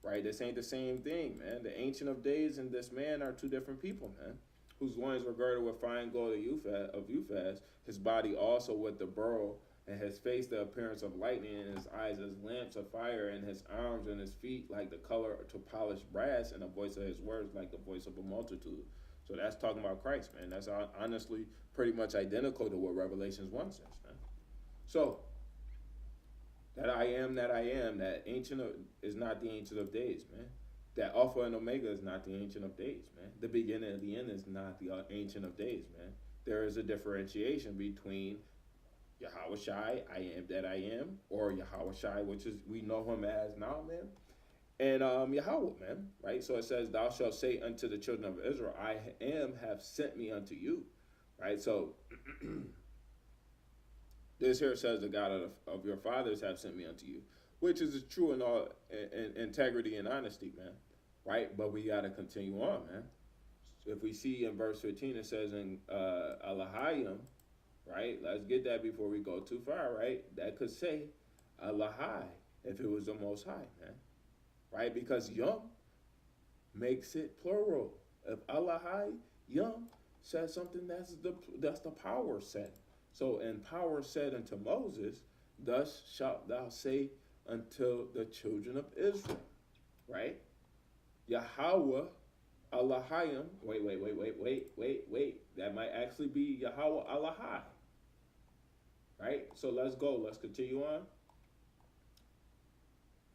[SPEAKER 1] Right? This ain't the same thing, man. The Ancient of Days and this man are two different people, man. Whose loins were girded with fine gold of Uphaz, his body also with the beryl, and his face the appearance of lightning, and his eyes as lamps of fire, and his arms and his feet like the color to polished brass, and the voice of his words like the voice of a multitude. So that's talking about Christ, man. That's honestly pretty much identical to what Revelations 1 says, man. So, that I am, that Ancient is not the Ancient of Days, man. That Alpha and Omega is not the Ancient of Days, man. The beginning and the end is not the Ancient of Days, man. There is a differentiation between Yahweh Shai, I am that I am, or Yahweh Shai, which is we know him as now, man, and Yahweh, man, right? So it says, "Thou shalt say unto the children of Israel, I am have sent me unto you," right? So this here says, "The God of your fathers have sent me unto you," which is true in all in integrity and honesty, man, right? But we got to continue on, man. So if we see in verse 15, it says in Elohim, right? Let's get that before we go too far, right? That could say Elohai if it was the Most High, man, right? Because Yom makes it plural. If Elohai, Yom says something, that's the power said. So, and power said unto Moses, "Thus shalt thou say unto the children of Israel," right? Yahweh, Elohim. Wait. That might actually be Yahweh Elohai. Right? So let's go. Let's continue on.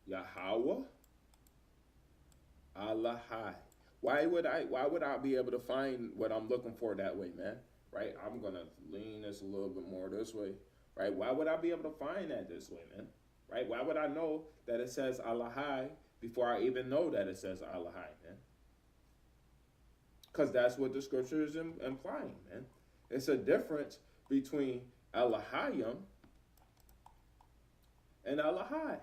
[SPEAKER 1] Yahweh Elohai. Why would I be able to find what I'm looking for that way, man? Right? I'm gonna lean this a little bit more this way. Right? Why would I be able to find that this way, man? Right? Why would I know that it says Elohai before I even know that it says Elohai, man? Because that's what the scripture is implying, man. It's a difference between Elohim and Elohai.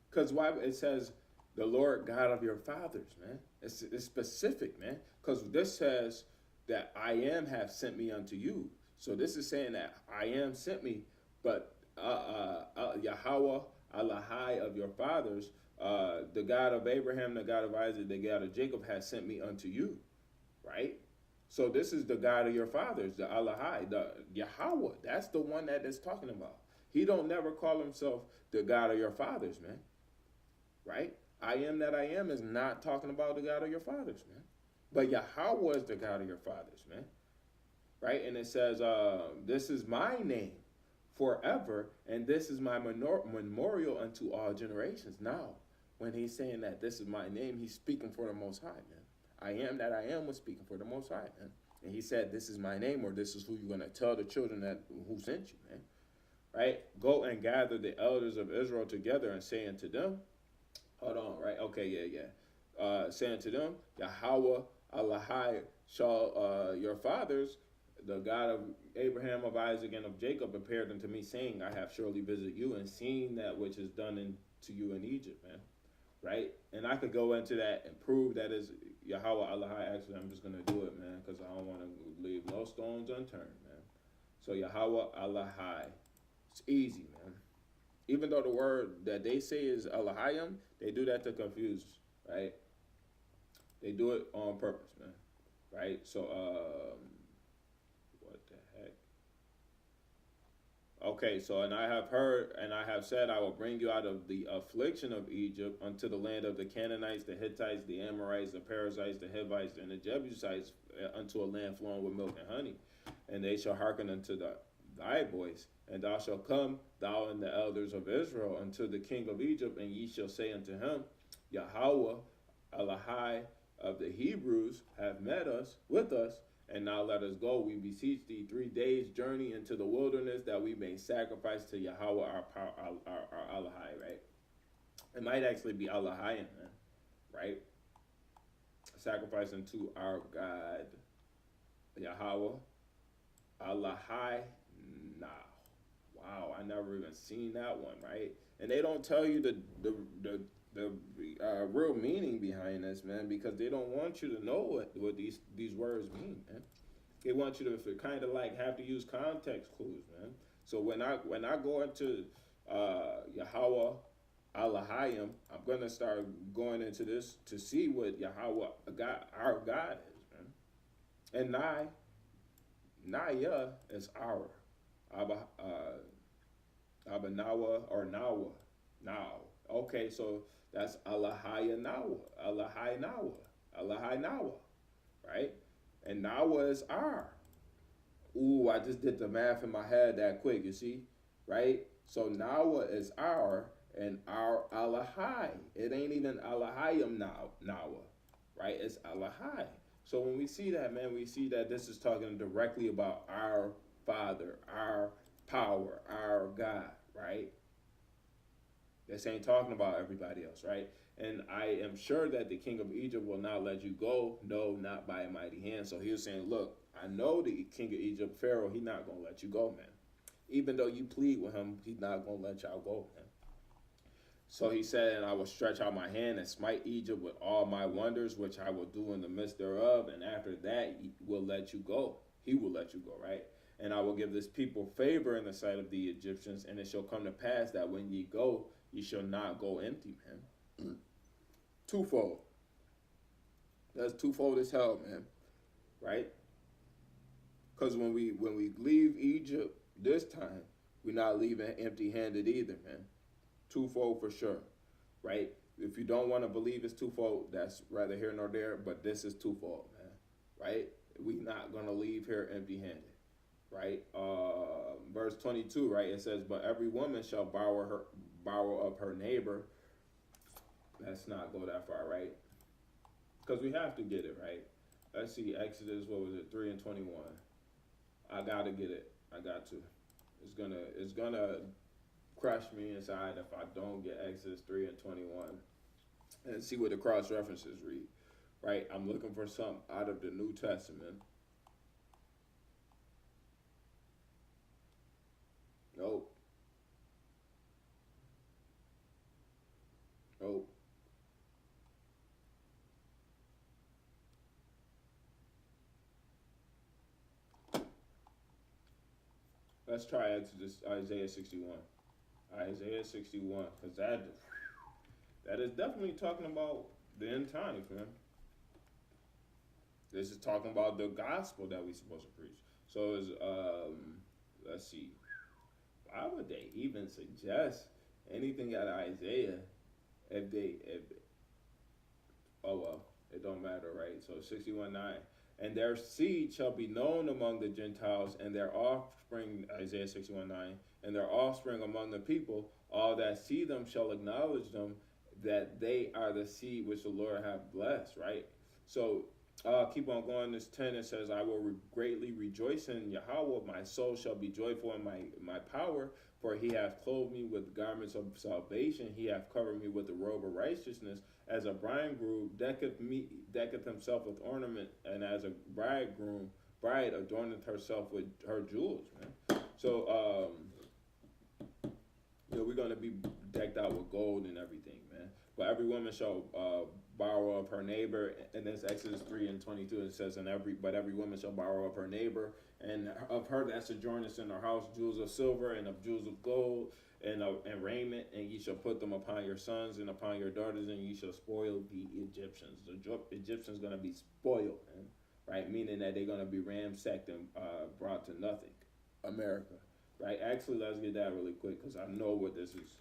[SPEAKER 1] Because why it says the Lord God of your fathers, man. It's specific, man. Because this says that I am have sent me unto you. So this is saying that I am sent me, but Yahweh, Elohai of your fathers, the God of Abraham, the God of Isaac, the God of Jacob has sent me unto you, right? So this is the God of your fathers, the Elohai, the Yahweh. That's the one that it's talking about. He don't never call himself the God of your fathers, man, right? I am that I am is not talking about the God of your fathers, man. But Yahweh is the God of your fathers, man. Right? And it says, this is my name forever, and this is my memorial unto all generations. Now, when he's saying that this is my name, he's speaking for the Most High, man. I am that I am was speaking for the Most High, man. And he said, "This is my name," or "This is who you're gonna tell the children that who sent you, man." Right? Go and gather the elders of Israel together and say unto them, hold on, right? Okay, yeah. Saying to them, Yahweh Allahai shall your fathers, the God of Abraham, of Isaac, and of Jacob, appeared unto me, saying, I have surely visited you and seen that which is done to you in Egypt, man. Right? And I could go into that and prove that is Yahweh Allahai. Actually, I'm just going to do it, man, because I don't want to leave no stones unturned, man. So Yahweh Allahai. It's easy, man. Even though the word that they say is Elohim, they do that to confuse us, right? They do it on purpose, man. Right? So, what the heck? Okay, so, and I have heard, and I have said, I will bring you out of the affliction of Egypt unto the land of the Canaanites, the Hittites, the Amorites, the Perizzites, the Hivites, and the Jebusites, unto a land flowing with milk and honey. And they shall hearken unto thy voice. And thou shalt come, thou and the elders of Israel, unto the king of Egypt, and ye shall say unto him, Yahweh, Elohai of the Hebrews, have met us, with us, and now let us go. We beseech thee 3 days' journey into the wilderness, that we may sacrifice to Yahweh our Elohai, right? It might actually be Elohim, man, right? Sacrifice unto our God, Yahweh, Elohai, now. Wow, I never even seen that one, right? And they don't tell you the real meaning behind this, man, because they don't want you to know what these words mean, man. They want you to kind of like have to use context clues, man. So when I go into Yahweh Elohim, I'm gonna start going into this to see what Yahweh our God is, man. And Naya is our. Abanawa or Nawa. Now. Okay, so that's Alahaya Nawa. Alahai Nawa. Alahai Nawa. Right? And Nawa is our. Ooh, I just did the math in my head that quick, you see? Right? So Nawa is our and our Alahai. It ain't even Alahayim Nawa. Right? It's Alahai. So when we see that, man, we see that this is talking directly about our Father, our power, our God, right? This ain't talking about everybody else, right? And I am sure that the king of Egypt will not let you go, no, not by a mighty hand. So he was saying, look, I know the king of Egypt, Pharaoh, he's not going to let you go, man. Even though you plead with him, he's not going to let y'all go, man. So he said, and I will stretch out my hand and smite Egypt with all my wonders, which I will do in the midst thereof. And after that, he will let you go. He will let you go, right? And I will give this people favor in the sight of the Egyptians, and it shall come to pass that when ye go, ye shall not go empty, man. Twofold. That's twofold as hell, man. Right? Because when we leave Egypt this time, we're not leaving empty-handed either, man. Twofold for sure. Right? If you don't want to believe it's twofold, that's rather here nor there, but this is twofold, man. Right? We're not going to leave here empty-handed. Right, verse 22, right, it says, but every woman shall borrow of her neighbor. Let's not go that far, right? Because we have to get it, right? Let's see, Exodus, what was it, 3 and 21. I gotta get it. I got to. It's gonna crush me inside if I don't get Exodus 3 and 21 and see what the cross references read. Right? I'm looking for something out of the New Testament. Nope. Nope. Let's try Isaiah 61. Isaiah 61, because that is definitely talking about the end times, man. This is talking about the gospel that we're supposed to preach. So is let's see. Why would they even suggest anything out of Isaiah if oh well, it don't matter, right? So 61:9. And their seed shall be known among the Gentiles, and their offspring, Isaiah 61:9, and their offspring among the people, all that see them shall acknowledge them, that they are the seed which the Lord hath blessed, right? So Keep on going. This 10, it says, I will greatly rejoice in Yahweh. My soul shall be joyful in my power, for he hath clothed me with garments of salvation. He hath covered me with the robe of righteousness. As a bridegroom decketh himself with ornament, and as a bride adorneth herself with her jewels, man. So, we're going to be decked out with gold and everything, man. But every woman shall borrow of her neighbor, and this Exodus 3:22, it says, but every woman shall borrow of her neighbor, and of her that sojourneth in her house, jewels of silver and of jewels of gold, and raiment, and ye shall put them upon your sons and upon your daughters, and ye shall spoil the Egyptians. The Egyptians going to be spoiled, man, right? Meaning that they're going to be ransacked and brought to nothing. America, right? Actually, let's get that really quick, because I know what this is.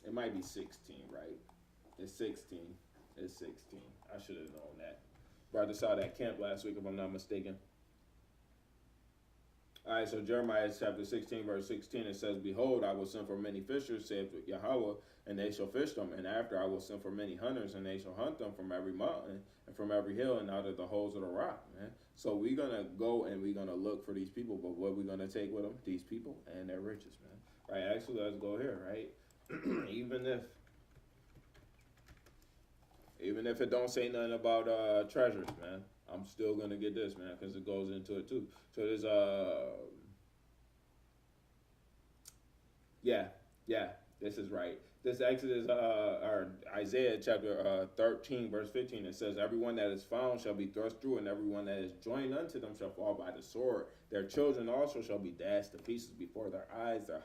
[SPEAKER 1] It might be 16, right? It's 16. It's 16. I should have known that. Brought this out at camp last week, if I'm not mistaken. All right, so Jeremiah chapter 16, verse 16, it says, Behold, I will send for many fishers, saith Yahweh, and they shall fish them. And after I will send for many hunters, and they shall hunt them from every mountain and from every hill and out of the holes of the rock, man. So we're going to go and we're going to look for these people, but what we're going to take with them? These people and their riches, man. Right, actually, let's go here, right? even if it don't say nothing about treasures, man, I'm still gonna get this, man, because it goes into it too. So there's this is right. This Exodus or Isaiah chapter 13 verse 15. It says, Everyone that is found shall be thrust through, and everyone that is joined unto them shall fall by the sword. Their children also shall be dashed to pieces before their eyes. Their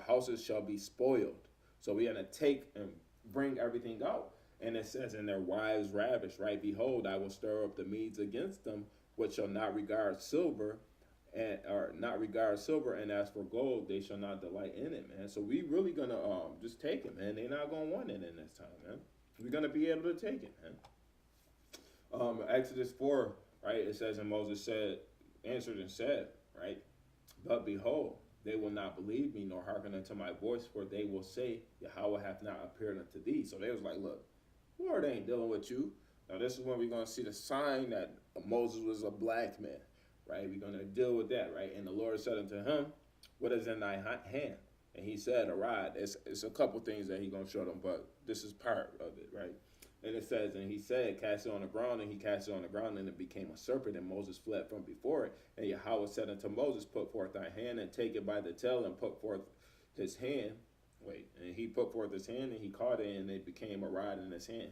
[SPEAKER 1] houses shall be spoiled. So we're gonna take and bring everything out. And it says, and their wives ravished, right? Behold, I will stir up the Medes against them, which shall not regard silver, and as for gold, they shall not delight in it, man. So we really gonna just take it, man. They're not gonna want it in this time, man. We're gonna be able to take it, man. Exodus 4, right? It says, and Moses answered and said, right? But behold, they will not believe me nor hearken unto my voice, for they will say, Yahweh hath not appeared unto thee. So they was like, look, Lord ain't dealing with you. Now this is when we're gonna see the sign that Moses was a black man. Right, we're going to deal with that, right? And the Lord said unto him, what is in thy hand? And he said, a rod. It's a couple things that he's going to show them, but this is part of it, right? And it says, and he said, cast it on the ground, and he cast it on the ground, and it became a serpent, and Moses fled from before it. And Yahweh said unto Moses, put forth thy hand, and take it by the tail, and put forth his hand. And he put forth his hand, and he caught it, and it became a rod in his hand.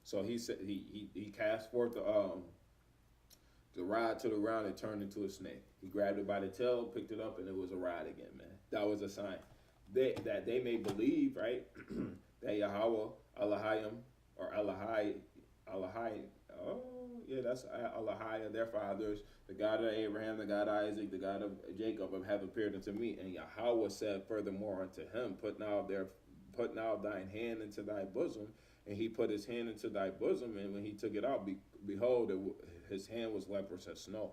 [SPEAKER 1] So he said, he cast forth the rod to the ground, it turned into a snake. He grabbed it by the tail, picked it up, and it was a rod again, man. That was a sign. That they may believe, right, that Yahweh, Elohim, or Elohai, that's Elohai, their fathers, the God of Abraham, the God of Isaac, the God of Jacob, have appeared unto me. And Yahweh said furthermore unto him, put now thine hand into thy bosom. And he put his hand into thy bosom, and when he took it out, behold, his hand was leprous as snow.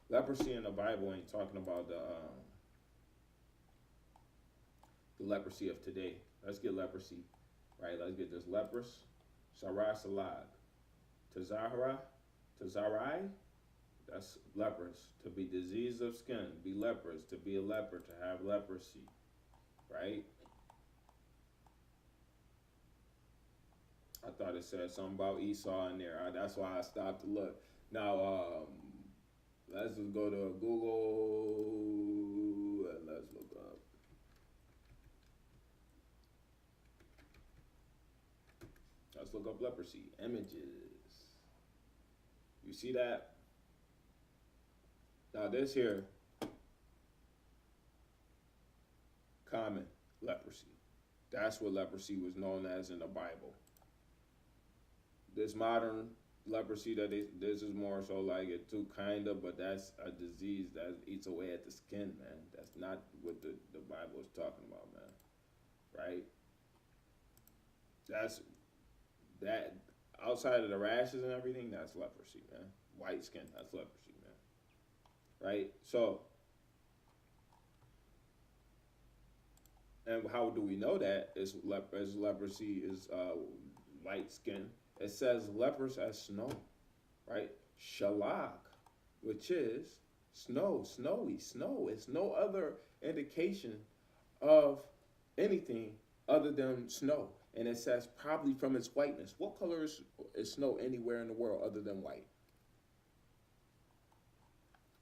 [SPEAKER 1] Leprosy in the Bible ain't talking about the leprosy of today. Let's get leprosy, right? Let's get this leprous. Sarah Salag. Tazarai, that's leprous. To be diseased of skin, be leprous. To be a leper, to have leprosy, right? I thought it said something about Esau in there. That's why I stopped to look. Now, let's just go to Google and let's look up. Let's look up leprosy. Images. You see that? Now this here, common leprosy. That's what leprosy was known as in the Bible. This modern leprosy this is more so like it too, kind of, but that's a disease that eats away at the skin, man. That's not what the Bible is talking about, man. Right? That outside of the rashes and everything, that's leprosy, man. White skin, that's leprosy, man. Right? So, And how do we know that? As leprosy is light skin. It says lepers as snow, right? Shalak, which is snow, snowy, snow. It's no other indication of anything other than snow. And it says probably from its whiteness. What color is snow anywhere in the world other than white?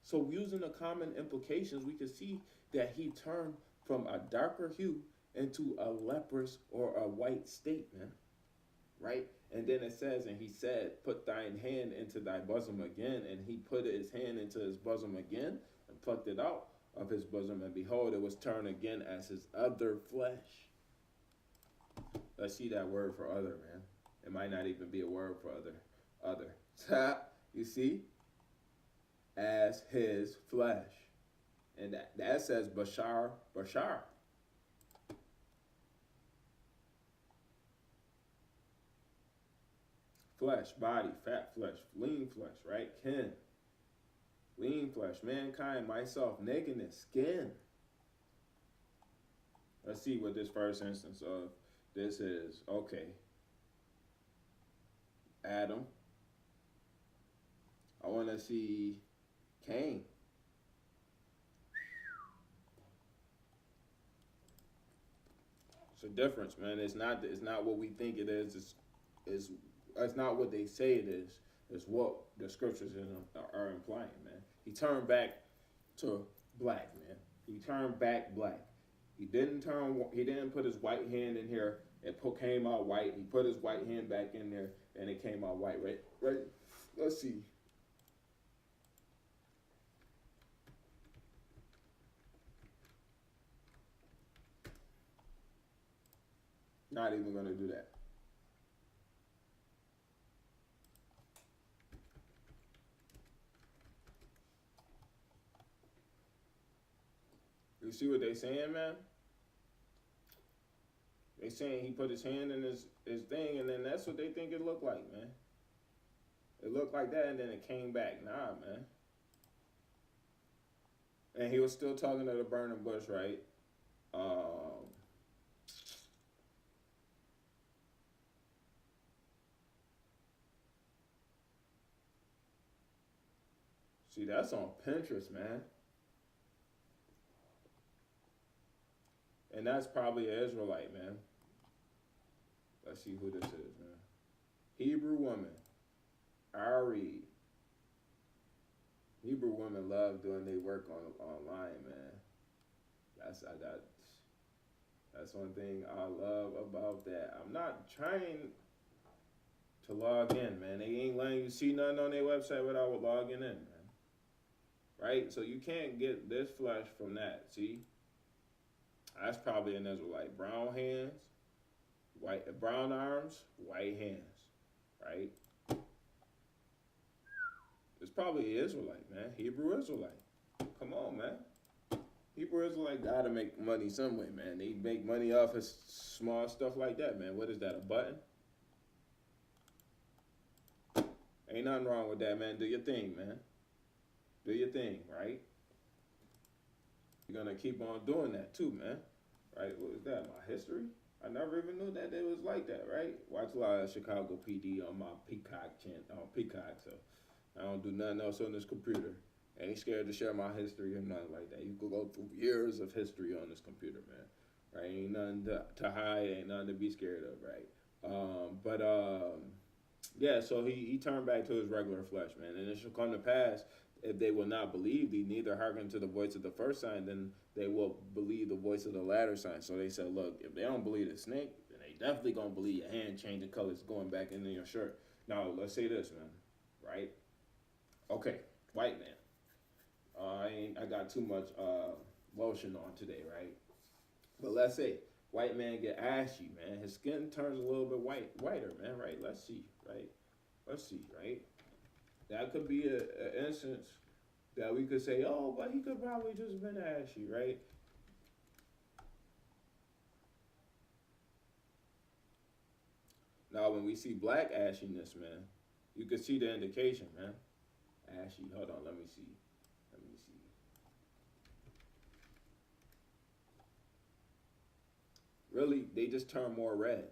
[SPEAKER 1] So using the common implications, we can see that he turned from a darker hue into a leprous or a white state, man. Right? And then it says, and he said, put thine hand into thy bosom again. And he put his hand into his bosom again and plucked it out of his bosom. And behold, it was turned again as his other flesh. Let's see that word for other, man. It might not even be a word for other. You see? As his flesh. And that says Bashar. Flesh, body, fat flesh, lean flesh, right? Kin. Lean flesh, mankind, myself, nakedness, skin. Let's see what this first instance of this is. Okay. Adam. I want to see Cain. It's a difference, man. It's not what we think it is. It's not what they say it is. It's what the scriptures are implying, man. He turned back to black, man. He turned back black. He didn't put his white hand in here. It came out white. He put his white hand back in there, and it came out white. Right. Let's see. Not even gonna do that. You see what they saying, man? They saying he put his hand in his thing, and then that's what they think it looked like, man. It looked like that, and then it came back. Nah, man. And he was still talking to the burning bush, right? See, that's on Pinterest, man. And that's probably an Israelite, man. Let's see who this is, man. Hebrew woman. Ari. Hebrew women love doing their work online, man. That's one thing I love about that. I'm not trying to log in, man. They ain't letting you see nothing on their website without logging in, man. Right? So you can't get this flesh from that. See? That's probably an Israelite. Brown hands, brown arms, white hands. Right? It's probably an Israelite, man. Hebrew Israelite. Come on, man. Hebrew Israelite gotta make money some way, man. They make money off of small stuff like that, man. What is that, a button? Ain't nothing wrong with that, man. Do your thing, man. Do your thing, right? You're gonna keep on doing that too, man. Right? What is that? My history? I never even knew that it was like that, right? Watch a lot of Chicago PD on my Peacock so I don't do nothing else on this computer. I ain't scared to share my history or nothing like that. You could go through years of history on this computer, man. Right? Ain't nothing to hide, ain't nothing to be scared of, right? Yeah, so he turned back to his regular flesh, man. And it shall come to pass, if they will not believe thee, neither hearken to the voice of the first sign, then they will believe the voice of the latter sign. So they said, look, if they don't believe the snake, then they definitely going to believe your hand changing colors going back into your shirt. Now, let's say this, man, right? Okay, white man. I got too much lotion on today, right? But let's say white man get ashy, man. His skin turns a little bit whiter, man, right? Let's see, right? That could be an instance that we could say, oh, but he could probably just been ashy, right? Now, when we see black ashiness, man, you can see the indication, man. Ashy, hold on, let me see. really, they just turn more red.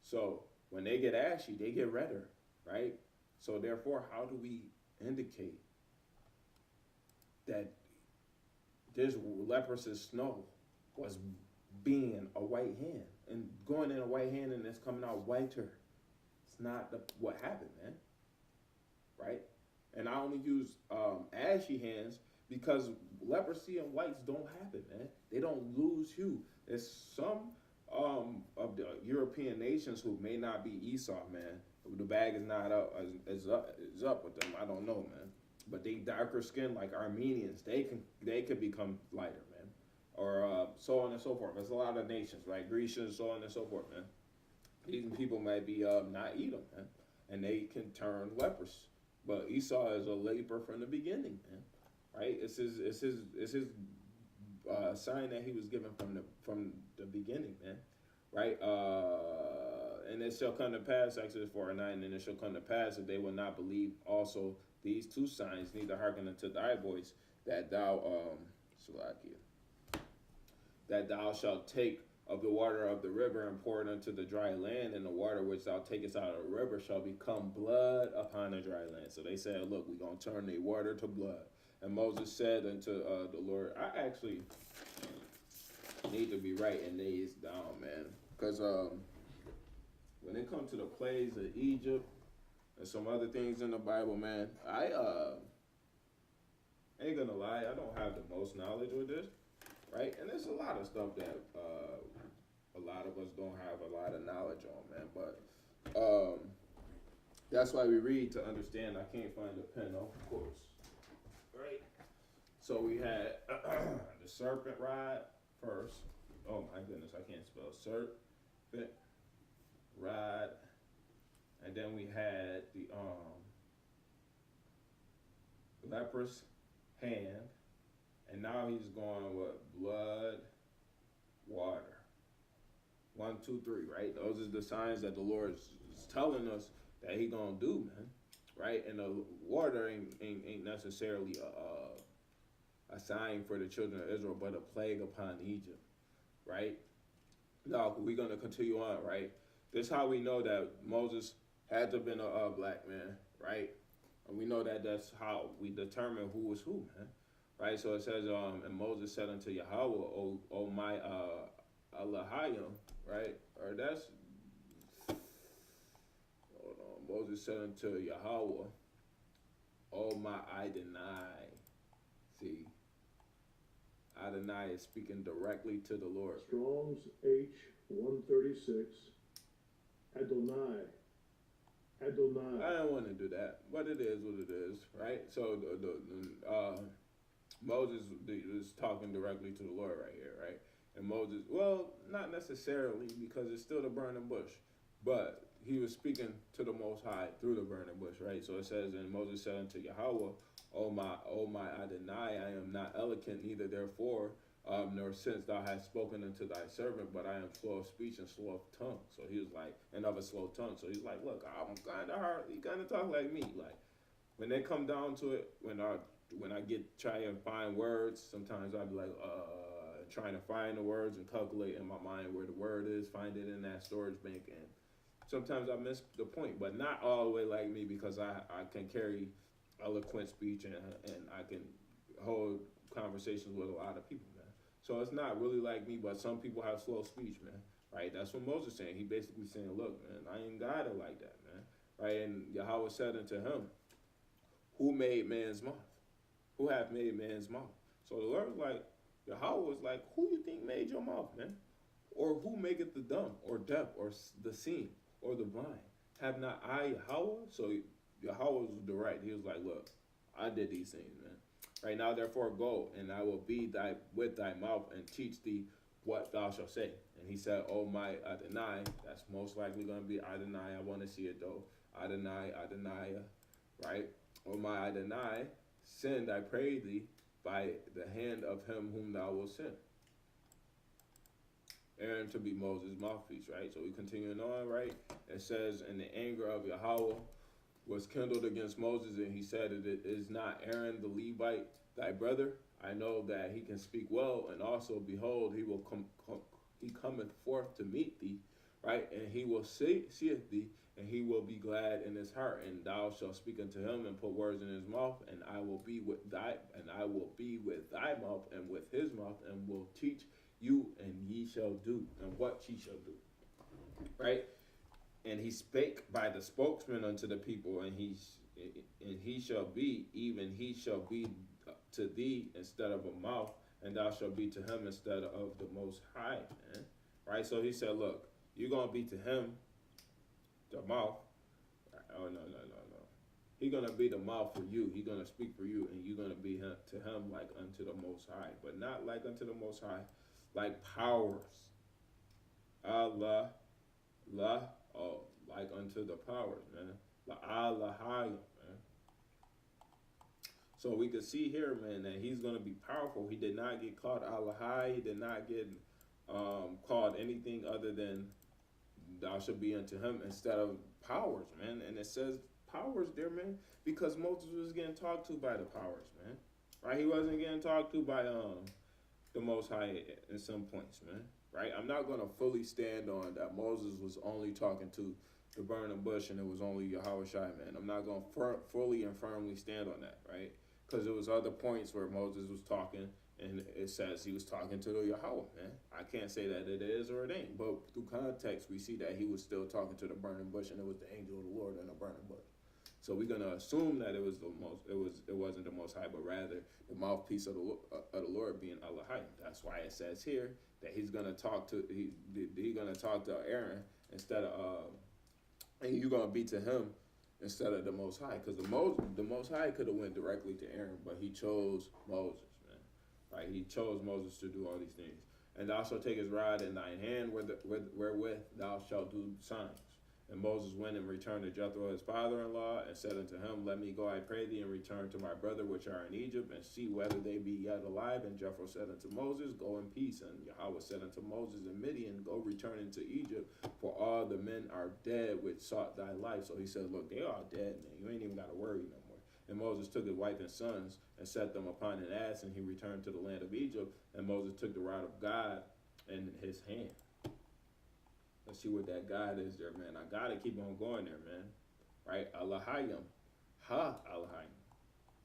[SPEAKER 1] So when they get ashy, they get redder, right? So therefore, how do we indicate that this leprous snow was being a white hand and going in a white hand and it's coming out whiter? It's not what happened, man, right? And I only use ashy hands because leprosy and whites don't happen, man. They don't lose hue. There's some of the European nations who may not be Esau, man. The bag is not up, is up with them. I don't know, man. But they darker skin like Armenians. They can become lighter, man. Or so on and so forth. There's a lot of nations, right? Grecians, so on and so forth, man. These people might be not Edom, man, and they can turn leprous. But Esau is a leper from the beginning, man. Right? It's his sign that he was given from the beginning, man. Right? And it shall come to pass, Exodus 4:9, and it shall come to pass that they will not believe also these two signs, neither hearken unto thy voice, that thou that thou shalt take of the water of the river and pour it into the dry land, and the water which thou takest out of the river shall become blood upon the dry land. So they said, look, we're going to turn the water to blood. And Moses said unto the Lord, I actually need to be writing these down, man. Because when it comes to the plagues of Egypt and some other things in the Bible, man, I ain't going to lie, I don't have the most knowledge with this. Right? And there's a lot of stuff that a lot of us don't have a lot of knowledge on, man. But that's why we read to understand. I can't find a pen, of course. Right? So we had the serpent rod first. Oh my goodness, I can't spell serpent rod. And then we had the leprous hand. And now he's going with blood, water. 1, 2, 3, right? Those are the signs that the Lord is telling us that he gonna do, man. Right? And the water ain't necessarily a sign for the children of Israel, but a plague upon Egypt. Right? Now we're gonna continue on, right? This is how we know that Moses had to have been a black man, right? And we know that that's how we determine who was who, man. Right, so it says, and Moses said unto Yahweh, O my Elohim, right? Or that's, hold on. Moses said unto Yahweh, O my Adonai. See, Adonai is speaking directly to the Lord.
[SPEAKER 2] Strong's H136, Adonai. Adonai.
[SPEAKER 1] I don't want to do that, but it is what it is, right? So Moses is talking directly to the Lord right here, right? And Moses, well, not necessarily, because it's still the burning bush, but he was speaking to the Most High through the burning bush, right? So it says, and Moses said unto Yahweh, O my Adonai, I am not eloquent, neither therefore, nor since thou hast spoken unto thy servant, but I am slow of speech and slow of tongue. So he was like, and of a slow tongue. So he's like, look, I'm kind of hard. You kind of talk like me. Like, when they come down to it, when I try and find words, sometimes I'll be like, trying to find the words and calculate in my mind where the word is, find it in that storage bank, and sometimes I miss the point, but not all the way like me, because I can carry eloquent speech and I can hold conversations with a lot of people, man. So it's not really like me, but some people have slow speech, man. Right? That's what Moses saying. He basically saying, look, man, I ain't got it like that, man. Right? And Yahweh said unto him, who made man's mouth? Who hath made man's mouth? So the Lord was like, Yahweh was like, who you think made your mouth, man? Or who maketh the dumb, or deaf, or the seeing, or the blind? Have not I Yahweh? So Yahweh was direct. He was like, look, I did these things, man. Right now, therefore, go, and I will be with thy mouth and teach thee what thou shalt say. And he said, oh my Adonai, that's most likely going to be Adonai. I want to see it though. Adonai, right? Oh my Adonai, send, I pray thee, by the hand of him whom thou wilt send. Aaron to be Moses' mouthpiece, right? So we continuing on, right? It says, and the anger of Yahweh was kindled against Moses, and he said, it is not Aaron the Levite thy brother. I know that he can speak well, and also, behold, he will he cometh forth to meet thee, right? And he will seeth thee, and he will be glad in his heart, and thou shalt speak unto him and put words in his mouth, and I will be with thy mouth and with his mouth, and will teach you, and ye shall do, and what ye shall do, right? And he spake by the spokesman unto the people, and he shall be, even he shall be to thee instead of a mouth, and thou shalt be to him instead of the Most High, man. Right? So he said, look, you're going to be to him the mouth. Oh, no. He's going to be the mouth for you. He's going to speak for you, and you're going to be to him like unto the Most High. But not like unto the Most High, like powers. Allah, like unto the powers, man. La'alahayim, man. So we could see here, man, that he's going to be powerful. He did not get called Alahai. He did not get called anything other than thou should be unto him instead of powers, man. And it says powers there, man, because Moses was getting talked to by the powers, man. Right? He wasn't getting talked to by the Most High in some points, man. Right? I'm not going to fully stand on that Moses was only talking to the burning bush and it was only Yahweh Shai, man. I'm not going to fully and firmly stand on that, right? Because there was other points where Moses was talking, and it says he was talking to the Yahweh, man. I can't say that it is or it ain't, but through context, we see that he was still talking to the burning bush, and it was the angel of the Lord in the burning bush. So we're gonna assume that it wasn't the Most High, but rather the mouthpiece of the Lord being Elohim. That's why it says here that he's gonna talk to Aaron instead of and you're gonna be to him instead of the Most High, because the Most High could have went directly to Aaron, but he chose Moses, man. Right? He chose Moses to do all these things. And thou shalt take his rod in thine hand, wherewith thou shalt do signs. And Moses went and returned to Jethro his father-in-law, and said unto him, Let me go, I pray thee, and return to my brother which are in Egypt, and see whether they be yet alive. And Jethro said unto Moses, Go in peace. And Yahweh said unto Moses in Midian, Go return into Egypt, for all the men are dead which sought thy life. So he said, Look, they are dead, man. You ain't even got to worry no more. And Moses took his wife and sons, and set them upon an ass, and he returned to the land of Egypt. And Moses took the rod of God in his hand. Let's see what that God is there, man. I gotta keep on going there, man. Right? Alahayim. Alahayim.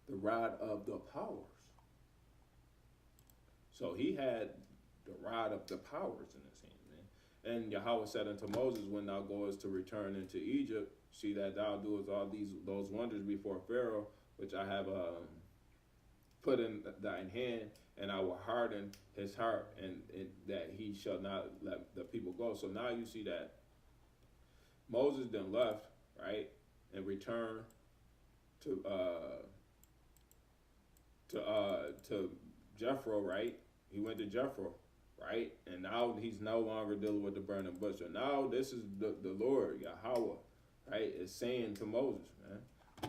[SPEAKER 1] The rod of the powers. So he had the rod of the powers in his hand, man. And Yahweh said unto Moses, When thou goest to return into Egypt, see that thou doest all those wonders before Pharaoh, which I have put in thine hand, and I will harden his heart, and that he shall not let the people go. So now you see that Moses then left, right, and returned to Jethro, right? He went to Jethro, right? And now he's no longer dealing with the burning bush. So now this is the Lord, Yahweh, right, is saying to Moses, man.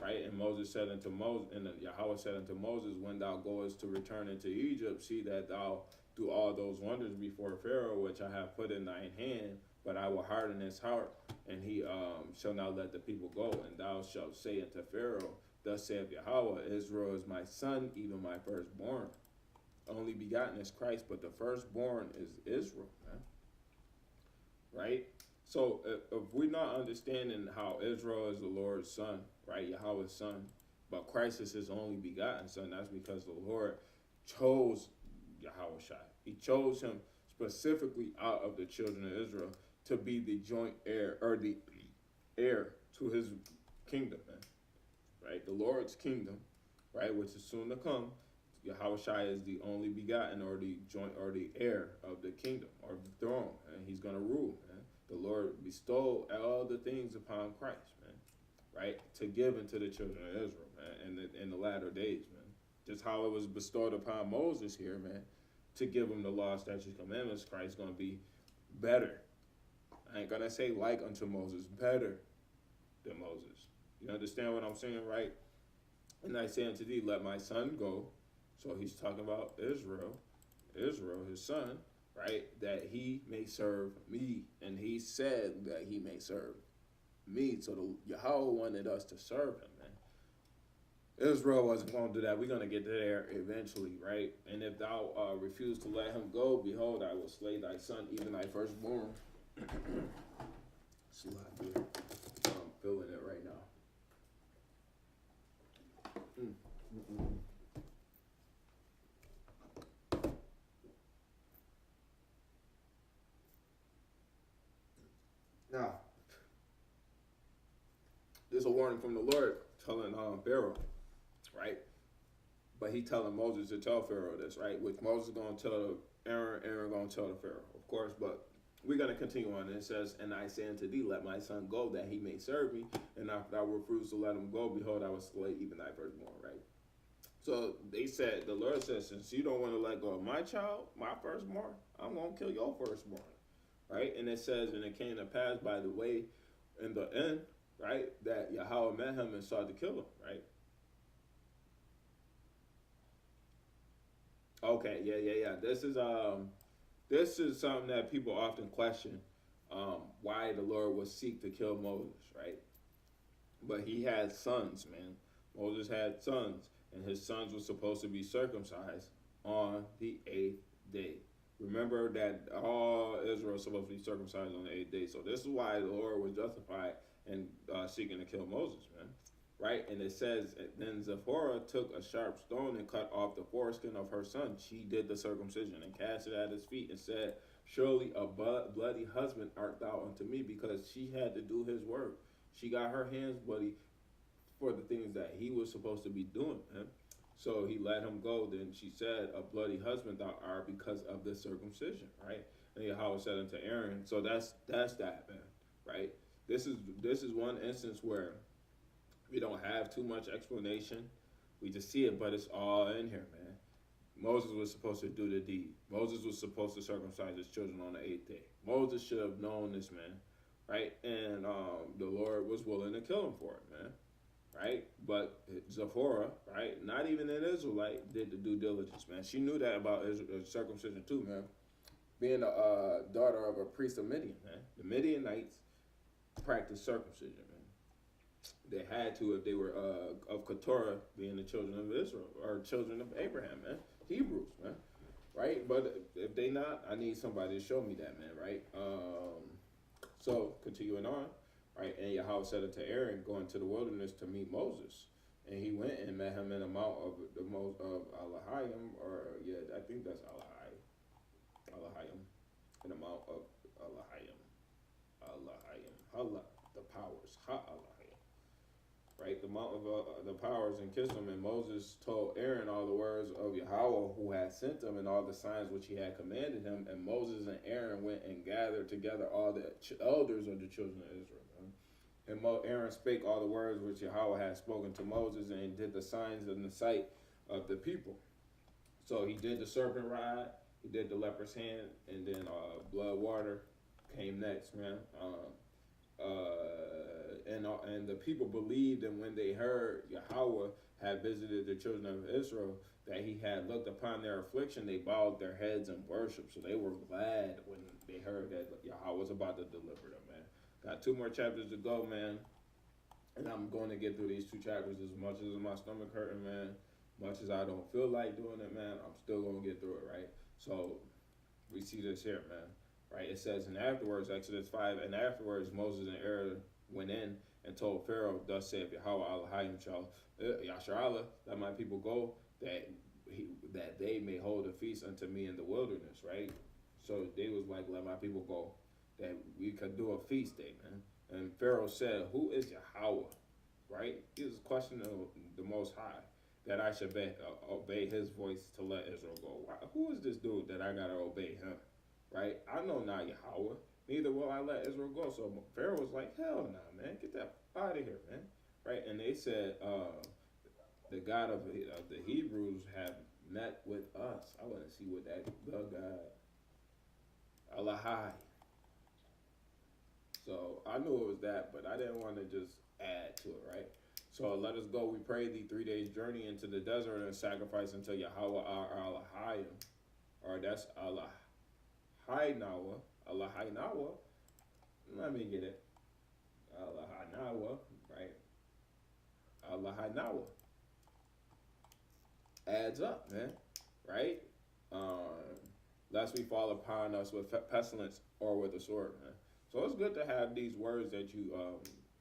[SPEAKER 1] Right, and Moses said unto Moses, and Yahweh said unto Moses, When thou goest to return into Egypt, see that thou do all those wonders before Pharaoh, which I have put in thine hand, but I will harden his heart, and he shall not let the people go. And thou shalt say unto Pharaoh, Thus saith Yahweh, Israel is my son, even my firstborn. Only begotten is Christ, but the firstborn is Israel, man. Right? So if we're not understanding how Israel is the Lord's son, right, Yahweh's son, but Christ is his only begotten son, that's because the Lord chose Yahweh Shai. He chose him specifically out of the children of Israel to be the joint heir, or the heir to his kingdom, man. Right? The Lord's kingdom, right, which is soon to come. Yahweh Shai is the only begotten, or the joint, or the heir of the kingdom, or the throne, and he's going to rule, man. The Lord bestowed all the things upon Christ, man, right, to give unto the children of Israel, man, in the latter days, man. Just how it was bestowed upon Moses here, man, to give him the law, statutes, commandments. Christ's going to be better. I ain't going to say like unto Moses, better than Moses. You understand what I'm saying, right? And I say unto thee, Let my son go. So he's talking about Israel, his son, right, that he may serve me. And he said that he may serve me. So Yahweh wanted us to serve him, man. Israel wasn't going to do that. We're going to get there eventually, right? And if thou refuse to let him go, behold, I will slay thy son, even thy firstborn. It's a lot here. I'm feeling it right now. Now, there's a warning from the Lord telling Pharaoh, right? But he telling Moses to tell Pharaoh this, right? Which Moses is going to tell Aaron, Aaron going to tell the Pharaoh, of course. But we're going to continue on. It says, and I say unto thee, let my son go, that he may serve me. And if thou refuse to let him go, behold, I will slay even thy firstborn, right? So they said, the Lord says, since you don't want to let go of my child, my firstborn, I'm going to kill your firstborn, right? And it says, and it came to pass by the way in the end, right, that Yahweh met him and sought to kill him, right? Okay, yeah. This is something that people often question, why the Lord would seek to kill Moses, right? But he had sons, man. Moses had sons, and his sons were supposed to be circumcised on the 8th day. Remember that all Israel was supposed to be circumcised on the 8th day. So this is why the Lord was justified in seeking to kill Moses, man. Right? And it says, then Zipporah took a sharp stone and cut off the foreskin of her son. She did the circumcision and cast it at his feet and said, surely a bloody husband art thou unto me, because she had to do his work. She got her hands bloody for the things that he was supposed to be doing, man. So he let him go. Then she said, a bloody husband thou art because of the circumcision, right? And Yahweh said unto Aaron, so that's that, man, right? This is one instance where we don't have too much explanation. We just see it, but it's all in here, man. Moses was supposed to do the deed. Moses was supposed to circumcise his children on the 8th day. Moses should have known this, man, right? And the Lord was willing to kill him for it, man, right? But Zipporah, right, not even an Israelite, did the due diligence, man. She knew that about circumcision too, man. Being a daughter of a priest of Midian, man. The Midianites practiced circumcision, man. They had to if they were of Torah, being the children of Israel or children of Abraham, man. Hebrews, man. Right? But if they not, I need somebody to show me that, man, right? So continuing on, right? And Yahweh said unto Aaron, go into the wilderness to meet Moses. And he went and met him in the mount of Alahayim, or I think that's Alahayim. In the mount of Alahayim, the powers, Alahayim. Right, the mount of the powers, and kissed him. And Moses told Aaron all the words of Yahweh who had sent him, and all the signs which he had commanded him. And Moses and Aaron went and gathered together all the elders of the children of Israel. And Aaron spake all the words which Yahweh had spoken to Moses, and did the signs in the sight of the people. So he did the serpent rod, he did the leper's hand, and then blood water came next, man. And the people believed, and when they heard Yahweh had visited the children of Israel, that he had looked upon their affliction, they bowed their heads and worshiped. So they were glad when they heard that Yahweh was about to deliver them, man. Got 2 more chapters to go, man. And I'm going to get through these 2 chapters as much as my stomach hurting, man. Much as I don't feel like doing it, man, I'm still going to get through it, right? So we see this here, man. Right? It says, and afterwards, Exodus 5, and afterwards Moses and Aaron went in and told Pharaoh, thus saith Yahweh Elohim Yasharallah, let my people go, that they may hold a feast unto me in the wilderness, right? So they was like, let my people go, that we could do a feast day, man. And Pharaoh said, who is Yahweh, right? He was questioning the Most High, that I should obey his voice to let Israel go. Why, who is this dude that I got to obey him, right? I know not Yahweh. Neither will I let Israel go. So Pharaoh was like, hell nah, man. Get that out of here, man. Right? And they said, the God of the Hebrews have met with us. I want to see what the God, Alahai. So I knew it was that, but I didn't want to just add to it, right? So let us go, we pray thee 3 days journey into the desert and sacrifice unto Yahweh our Alahayim. Or that's Alahaynawa. Alahaynawa. Let me get it. Alahaynawa, right? Alahaynawa. adds up, man, right? Lest we fall upon us with pestilence or with a sword, man. So it's good to have these words that you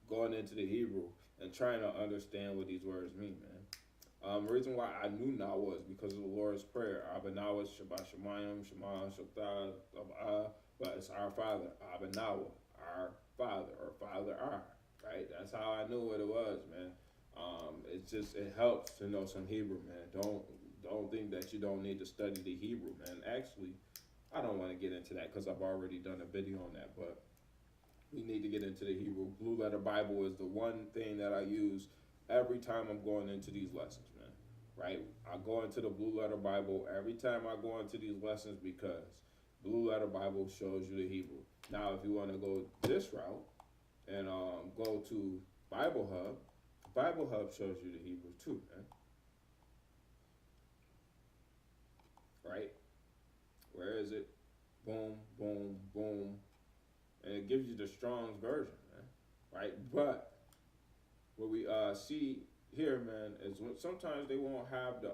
[SPEAKER 1] going into the Hebrew and trying to understand what these words mean, man. The reason why I knew now was because of the Lord's Prayer. Abba Nawa, Shabbat Shemayim, Shema, Shokta, but it's our Father, Abba Nawa, our Father, or Father our, right? That's how I knew what it was, man. It helps to know some Hebrew, man. Don't think that you don't need to study the Hebrew, man. Actually, I don't want to get into that because I've already done a video on that, but we need to get into the Hebrew. Blue Letter Bible is the one thing that I use every time I'm going into these lessons, man. Right? I go into the Blue Letter Bible every time I go into these lessons because Blue Letter Bible shows you the Hebrew. Now, if you want to go this route and go to Bible Hub shows you the Hebrew too, man. Right? Where is it? Boom, boom, boom. And it gives you the Strong's version, man. Right? But what we see here, man, is when sometimes they won't have the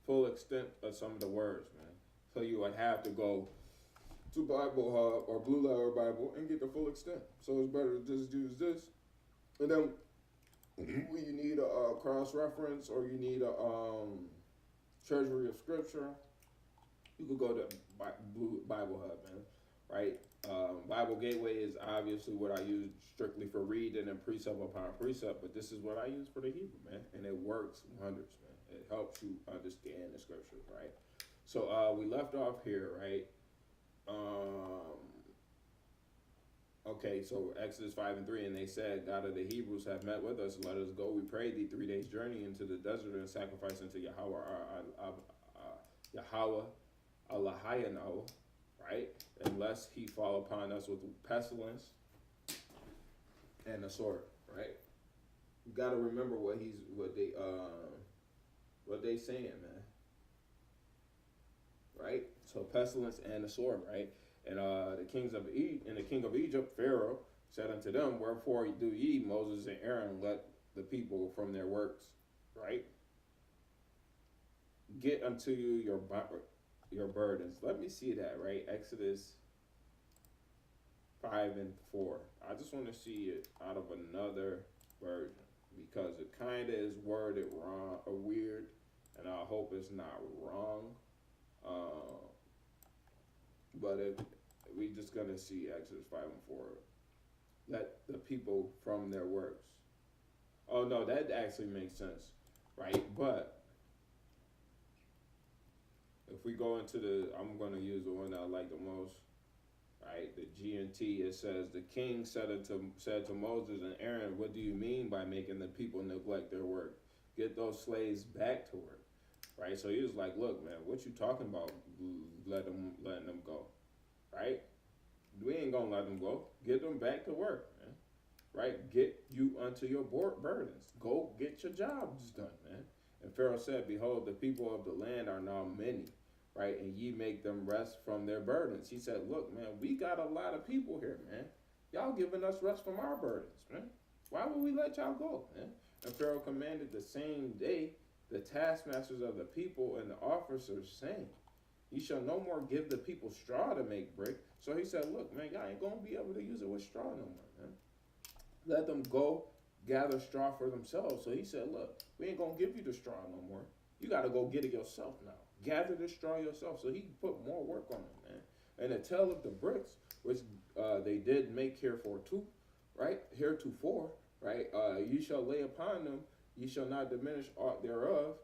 [SPEAKER 1] full extent of some of the words, man. So you would have to go to Bible Hub or Blue Letter Bible and get the full extent. So it's better to just use this. And then when you need a cross-reference or you need a treasury of scripture, you could go to Bible Hub, man. Right? Bible Gateway is obviously what I use strictly for reading and precept upon precept, but this is what I use for the Hebrew, man, and it works wonders, man. It helps you understand the scriptures, right? So we left off here, right? Okay, so Exodus 5:3, and they said, God of the Hebrews have met with us. Let us go. We prayed thee 3 days' journey into the desert and sacrifice unto Yahweh, Allahayano, right? Unless he fall upon us with pestilence and a sword, right? You got to remember what they saying, man. Right? So pestilence and a sword, right? And the king of Egypt, Pharaoh, said unto them, wherefore do ye, Moses and Aaron, let the people from their works, right? Get unto you your burdens. Let me see that, right? Exodus 5:4. I just want to see it out of another version because it kind of is worded wrong or weird, and I hope it's not wrong. But we just gonna see Exodus 5:4. Let the people from their works. Oh no, that actually makes sense, right? But if we go into I'm gonna use the one that I like the most, right? The GNT. It says the king said to Moses and Aaron, "What do you mean by making the people neglect their work? Get those slaves back to work." Right? So he was like, look, man, what you talking about letting them go? Right? We ain't gonna let them go. Get them back to work, man. Right? Get you unto your burdens. Go get your jobs done, man. And Pharaoh said, behold, the people of the land are now many, right? And ye make them rest from their burdens. He said, look, man, we got a lot of people here, man. Y'all giving us rest from our burdens, man. Why would we let y'all go, man? And Pharaoh commanded the same day the taskmasters of the people and the officers, saying, ye shall no more give the people straw to make brick. So he said, look, man, y'all ain't going to be able to use it with straw no more, man. Let them go gather straw for themselves. So he said, look, we ain't going to give you the straw no more. You got to go get it yourself now. Gather the straw yourself. So he put more work on it, man. And the tale of the bricks, which they did make heretofore, right? You shall lay upon them, ye shall not diminish aught thereof,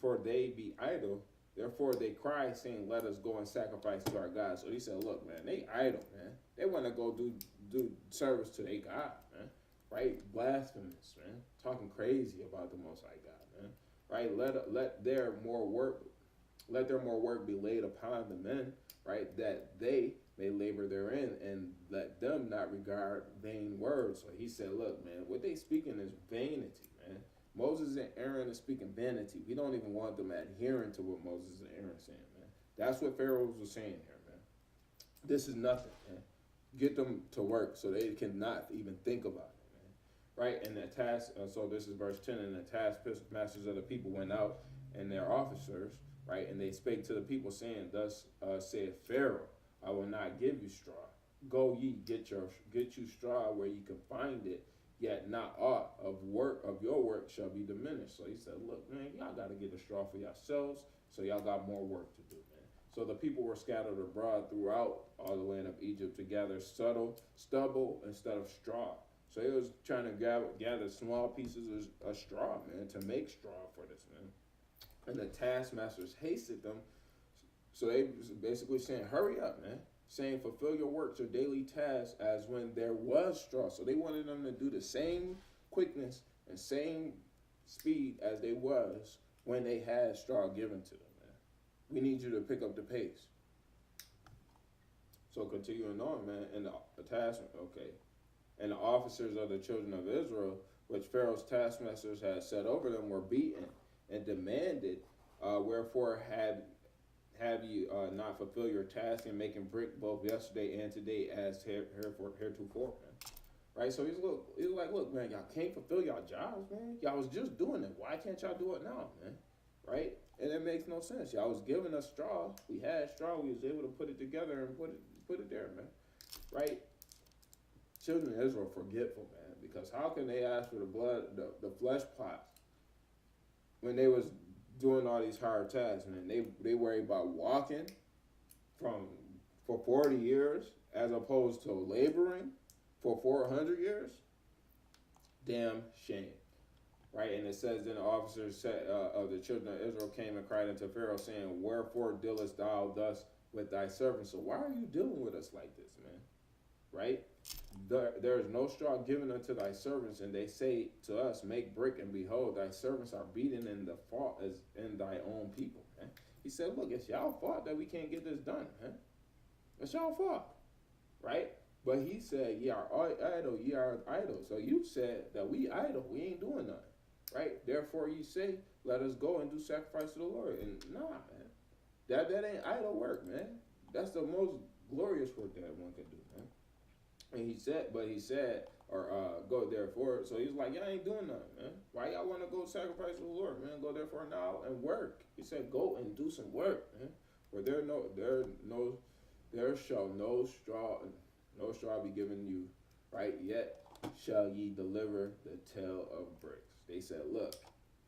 [SPEAKER 1] for they be idle. Therefore they cry, saying, let us go and sacrifice to our God. So he said, look, man, they idle, man. They want to go do service to their God, man. Right? Blasphemous, man. Talking crazy about the Most High God, man. Right? Let their more work be laid upon the men, right? That they may labor therein, and let them not regard vain words. So he said, look, man, what they speaking is vanity, man. Moses and Aaron are speaking vanity. We don't even want them adhering to what Moses and Aaron are saying, man. That's what Pharaoh was saying here, man. This is nothing, man. Get them to work so they cannot even think about it, man. Right? And the task, so this is verse 10, and the taskmasters of the people went out and their officers, right? And they spake to the people, saying, Thus saith Pharaoh, I will not give you straw. Go ye, get you straw where you can find it, yet not aught of your work shall be diminished. So he said, look, man, y'all got to get the straw for yourselves, so y'all got more work to do, man. So the people were scattered abroad throughout all the land of Egypt to gather stubble instead of straw. So he was trying to gather small pieces of straw, man, to make straw for this, man. And the taskmasters hasted them. So they was basically saying, hurry up, man. Saying, fulfill your works or daily tasks as when there was straw. So they wanted them to do the same quickness and same speed as they was when they had straw given to them, man. We need you to pick up the pace. So continuing on, man, and the task, okay. And the officers of the children of Israel, which Pharaoh's taskmasters had set over them, were beaten and demanded, wherefore have you not fulfill your task in making brick both yesterday and today as heretofore, man. Right? So he's like, look, man, y'all can't fulfill y'all jobs, man. Y'all was just doing it. Why can't y'all do it now, man? Right? And it makes no sense. Y'all was giving us straw. We had straw. We was able to put it together and put it there, man. Right? Children of Israel forgetful, man, because how can they ask for the blood, the flesh pots, when they was doing all these hard tasks, man? They worry about walking for 40 years as opposed to laboring for 400 years. Damn shame, right? And it says, then the officers of the children of Israel came and cried unto Pharaoh, saying, wherefore dealest thou thus with thy servants? So why are you dealing with us like this, man? Right? There is no straw given unto thy servants, and they say to us, make brick, and behold, thy servants are beaten in the fault as in thy own people, man. He said, look, it's y'all fault that we can't get this done, man. It's y'all fault, right? But he said, ye are idle, ye are idle. So you said that we idle, we ain't doing nothing, right? Therefore you say, let us go and do sacrifice to the Lord. And nah, man, that ain't idle work, man. That's the most glorious work that one can do, man. And he said, go therefore. So he's like, y'all ain't doing nothing, man. Why y'all want to go sacrifice to the Lord, man? Go therefore now and work. He said, go and do some work, man. For there shall no straw be given you, right? Yet shall ye deliver the tale of bricks. They said, look,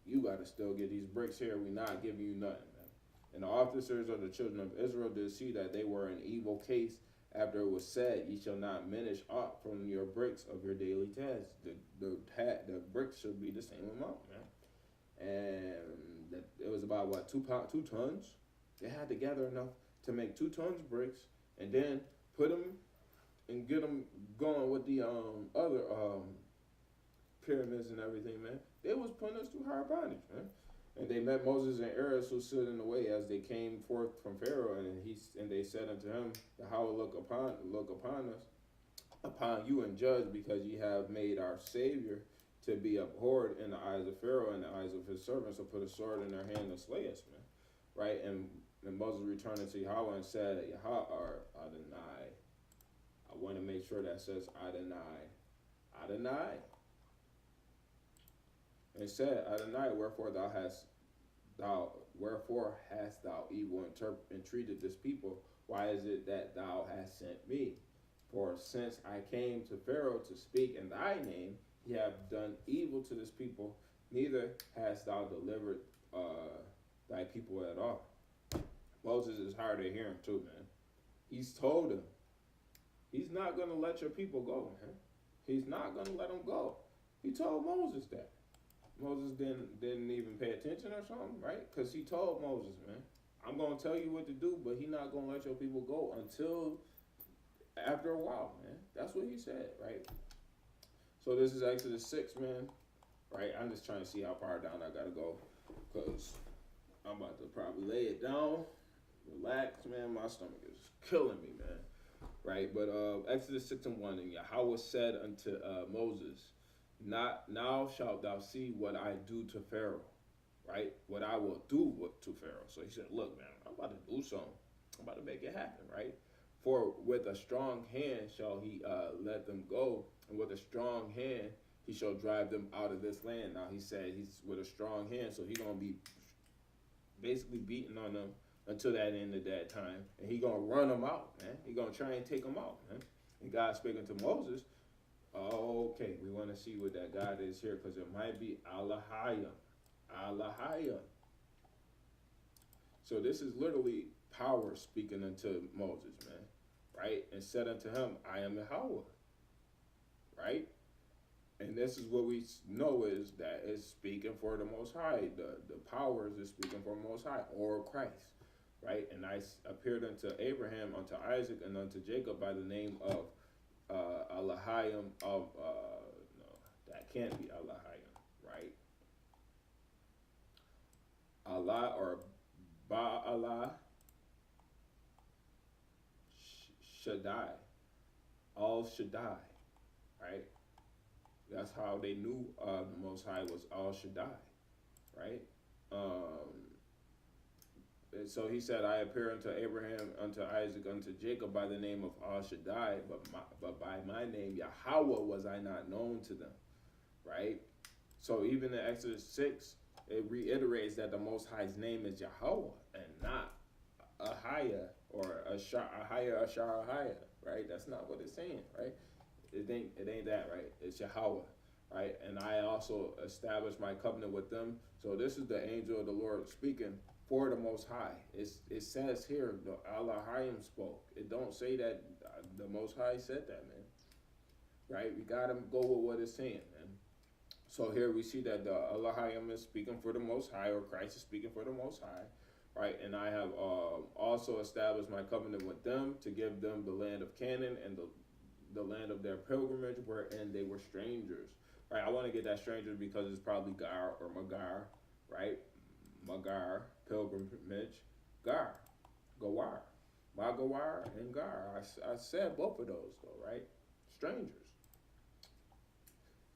[SPEAKER 1] you got to still get these bricks here. We not giving you nothing, man. And the officers of the children of Israel did see that they were in evil case. After it was said, ye shall not diminish aught from your bricks of your daily tasks. The bricks should be the same amount, man. And it was about, what, 2 tons? They had to gather enough to make 2 tons of bricks, and then put them and get them going with the other pyramids and everything, man. They was putting us through hard bondage, man. And they met Moses and Aaron, who stood in the way as they came forth from Pharaoh, and they said unto him, Yahweh look upon you and judge, because ye have made our Savior to be abhorred in the eyes of Pharaoh and the eyes of his servants, to put a sword in their hand to slay us, man. Right? And Moses returned unto Yahweh and said, Yahweh or Adonai. I want to make sure that says Adonai. Adonai. And said, Adonai, wherefore hast thou evil entreated this people? Why is it that thou hast sent me? For since I came to Pharaoh to speak in thy name, ye have done evil to this people, neither hast thou delivered thy people at all. Moses is hard to hear him too, man. He's told him, he's not going to let your people go, man. He's not going to let them go. He told Moses that. Moses didn't even pay attention or something, right? Because he told Moses, man, I'm going to tell you what to do, but he's not going to let your people go until after a while, man. That's what he said, right? So this is Exodus 6, man, right? I'm just trying to see how far down I got to go, because I'm about to probably lay it down, relax, man. My stomach is killing me, man, right? But Exodus 6:1, and Yahweh said unto Moses, now shalt thou see what I do to Pharaoh, right? What I will do to Pharaoh. So he said, look, man, I'm about to do something. I'm about to make it happen, right? For with a strong hand shall he let them go, and with a strong hand he shall drive them out of this land. Now he said he's with a strong hand, so he's going to be basically beating on them until that end of that time. And he gonna run them out, man. He gonna try and take them out, man. And God speaking to Moses, okay, we want to see what that God is here, because it might be Allahayim. Allahayim. So this is literally power speaking unto Moses, man. Right? And said unto him, I am Yahweh. Right? And this is what we know is that it's speaking for the Most High. The powers is speaking for Most High, or Christ. Right? And I appeared unto Abraham, unto Isaac, and unto Jacob by the name of Allahayim of, no, that can't be Allahayim, right? Allah or Ba'Allah Shaddai, Al Shaddai, right? That's how they knew the Most High was Al Shaddai, right? And so he said, I appear unto Abraham, unto Isaac, unto Jacob by the name of Al Shaddai, but by my name Yahweh was I not known to them, right? So even in Exodus 6, it reiterates that the Most High's name is Yahweh and not Ahaya or Ahaya, Ahaya, right? That's not what it's saying, right? It ain't that, right? It's Yahweh, right? And I also established my covenant with them. So this is the angel of the Lord speaking for the Most High. It says here, the Allahayim spoke. It don't say that the Most High said that, man. Right? We got to go with what it's saying, man. So here we see that the Allahayim is speaking for the Most High, or Christ is speaking for the Most High, right? And I have also established my covenant with them to give them the land of Canaan and the land of their pilgrimage, wherein they were strangers, right? I want to get that strangers because it's probably Gar or Magar, right? Magar, pilgrimage, Gar, Gawar, Magawar, and Gar. I said both of those though, right? Strangers.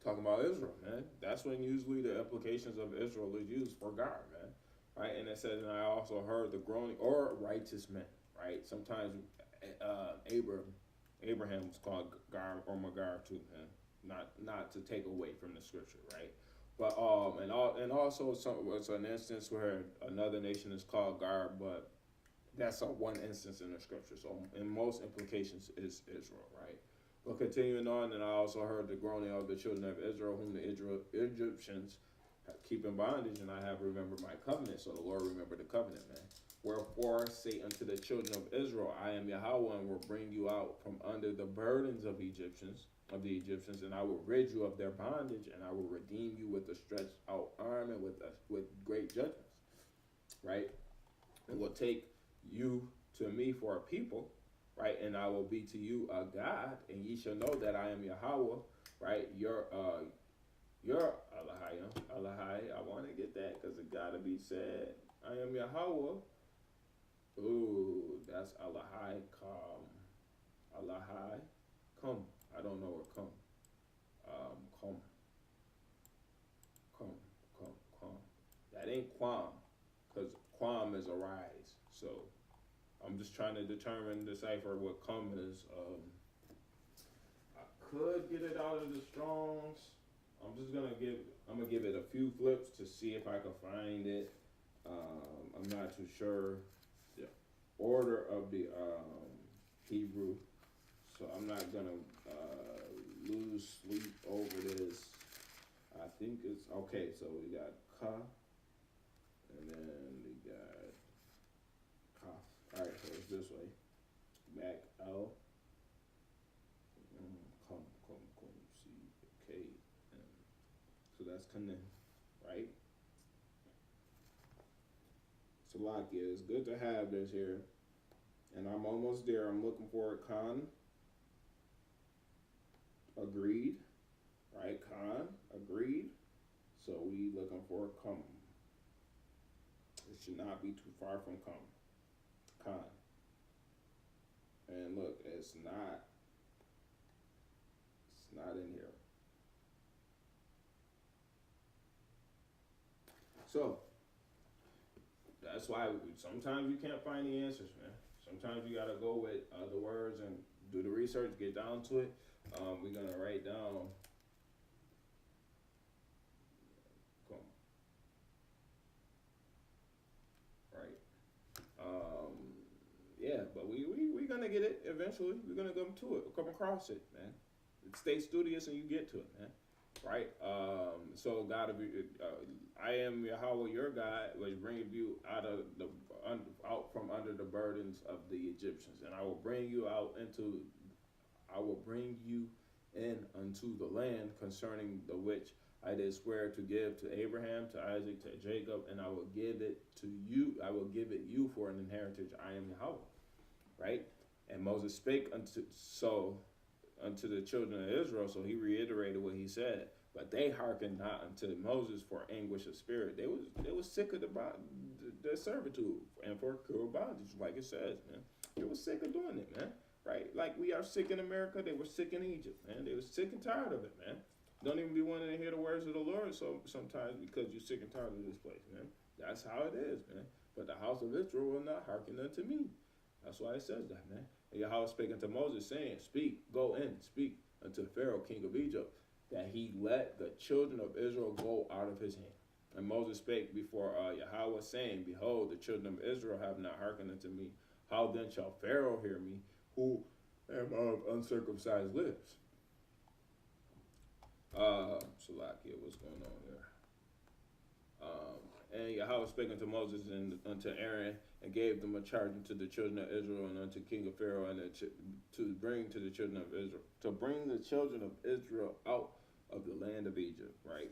[SPEAKER 1] Talking about Israel, man. That's when usually the implications of Israel is used for Gar, man. Right? And it says, and I also heard the groaning, or righteous men, right? Sometimes Abraham was called Gar or Magar too, man. Not to take away from the scripture, right? But and also it's an instance where another nation is called Gar, but that's one instance in the scripture. So in most implications is Israel, right? But continuing on, and I also heard the groaning of the children of Israel, whom the Egyptians keep in bondage, and I have remembered my covenant. So the Lord remembered the covenant, man. Wherefore say unto the children of Israel, I am Yahweh, and will bring you out from under the burdens of the Egyptians, and I will rid you of their bondage, and I will redeem you with a stretched out arm and with great judgments, right? And will take you to me for a people, right? And I will be to you a God, and ye shall know that I am Yahweh, right? Your Allahai. I want to get that because it gotta be said. I am Yahweh. Ooh, that's Allahai. Allahai. Come. I don't know what come. Come. That ain't Quam, because Quam is arise. So I'm just trying to decipher what come is. I could get it out of the Strongs. I'm gonna give it a few flips to see if I can find it. I'm not too sure the order of the Hebrew, so I'm not gonna lose sleep over this. I think it's okay. So we got Ka, and then we got Kaf. All right, so it's this way. Back L. Come. C K. So that's Kanin, right? Salakia, it's good to have this here. And I'm almost there. I'm looking for it. Khan. Agreed. Right? Khan. Agreed. So we looking for Kum. It should not be too far from Kum. Khan. And look, it's not in here. So that's why sometimes you can't find the answers, man. Sometimes you gotta go with the words and do the research, get down to it. We're gonna write down. gonna get it eventually. We're gonna come to it. We'll come across it, man. Stay studious and you get to it, man. Right? So God, I am Yahweh your God, which brings you out from under the burdens of the Egyptians, and I will bring you in unto the land concerning the which I did swear to give to Abraham, to Isaac, to Jacob, and I will give it to you. I will give it you for an inheritance. I am Yahweh. Right? And Moses spake unto the children of Israel, so he reiterated what he said. But they hearkened not unto Moses for anguish of spirit. They was sick of the servitude and for cruel bondage, like it says, man. They were sick of doing it, man. Right? Like we are sick in America, they were sick in Egypt, man. They were sick and tired of it, man. Don't even be wanting to hear the words of the Lord sometimes because you're sick and tired of this place, man. That's how it is, man. But the house of Israel will not hearken unto me. That's why it says that, man. And Yahweh spake unto Moses, saying, speak, go in, speak unto Pharaoh, king of Egypt, that he let the children of Israel go out of his hand. And Moses spake before Yahweh, saying, behold, the children of Israel have not hearkened unto me. How then shall Pharaoh hear me, who am of uncircumcised lips? Salakia, what's going on here? And Yahweh spake unto Moses and unto Aaron, and gave them a charge unto the children of Israel and unto King of Pharaoh, and to bring the children of Israel out of the land of Egypt. Right.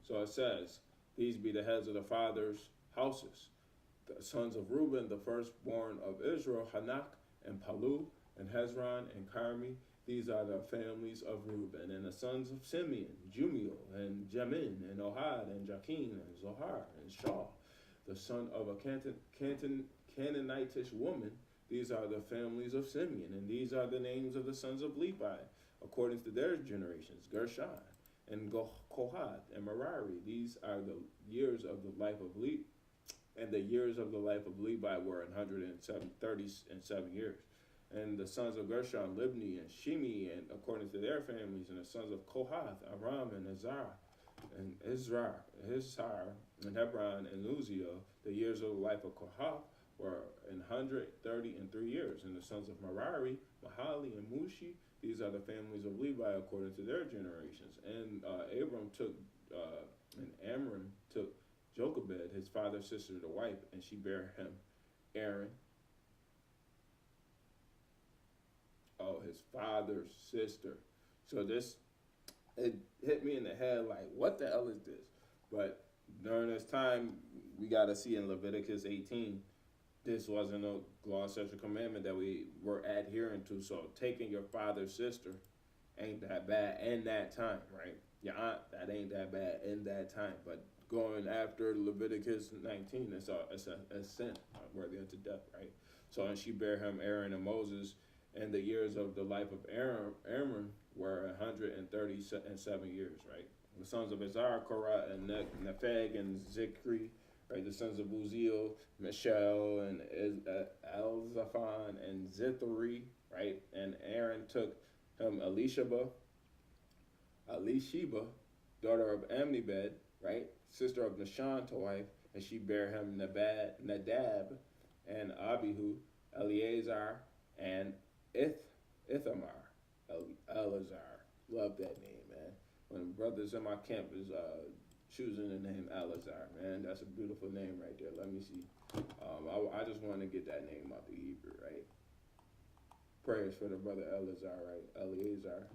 [SPEAKER 1] So it says, these be the heads of the fathers' houses. The sons of Reuben, the firstborn of Israel, Hanak and Palu and Hezron and Carmi. These are the families of Reuben. And the sons of Simeon, Jumiel and Jamin and Ohad and Jachin and Zohar and Shaw, the son of a Canaanitish woman. These are the families of Simeon. And these are the names of the sons of Levi, according to their generations, Gershon and Kohath and Merari. These are the years of the life of Levi. And the years of the life of Levi were 137 years. And the sons of Gershon, Libni and Shimi, and according to their families, and the sons of Kohath, Aram and Azar, and Izhar, and Hebron, and Uziel, the years of the life of Kohath were 133 years. And the sons of Merari, Mahali, and Mushi, these are the families of Levi according to their generations. And Amram took Jochebed, his father's sister, to wife, and she bare him Aaron. Oh, his father's sister. So it hit me in the head like, what the hell is this? But during this time, we got to see in Leviticus 18, this wasn't a law, such a commandment that we were adhering to. So taking your father's sister ain't that bad in that time, right? Your aunt, that ain't that bad in that time. But going after Leviticus 19, it's a sin, worthy unto death, right? So, and she bare him Aaron and Moses, and the years of the life of Aaron were 137 years, right? The sons of Azar, Korah, and Nepheg, and Zikri, right? The sons of Uziel, Michelle, and Elzaphan, and Zithri, right? And Aaron took him Elisheba, daughter of Amnibed, right? Sister of Nahshon to wife, and she bare him Nadab, and Abihu, Eleazar, and Ithamar, Eleazar. Love that name, man. When brothers in my camp is choosing the name Eleazar, man, that's a beautiful name right there. Let me see. I just want to get that name out the Hebrew, right? Prayers for the brother Eleazar, right? Eleazar,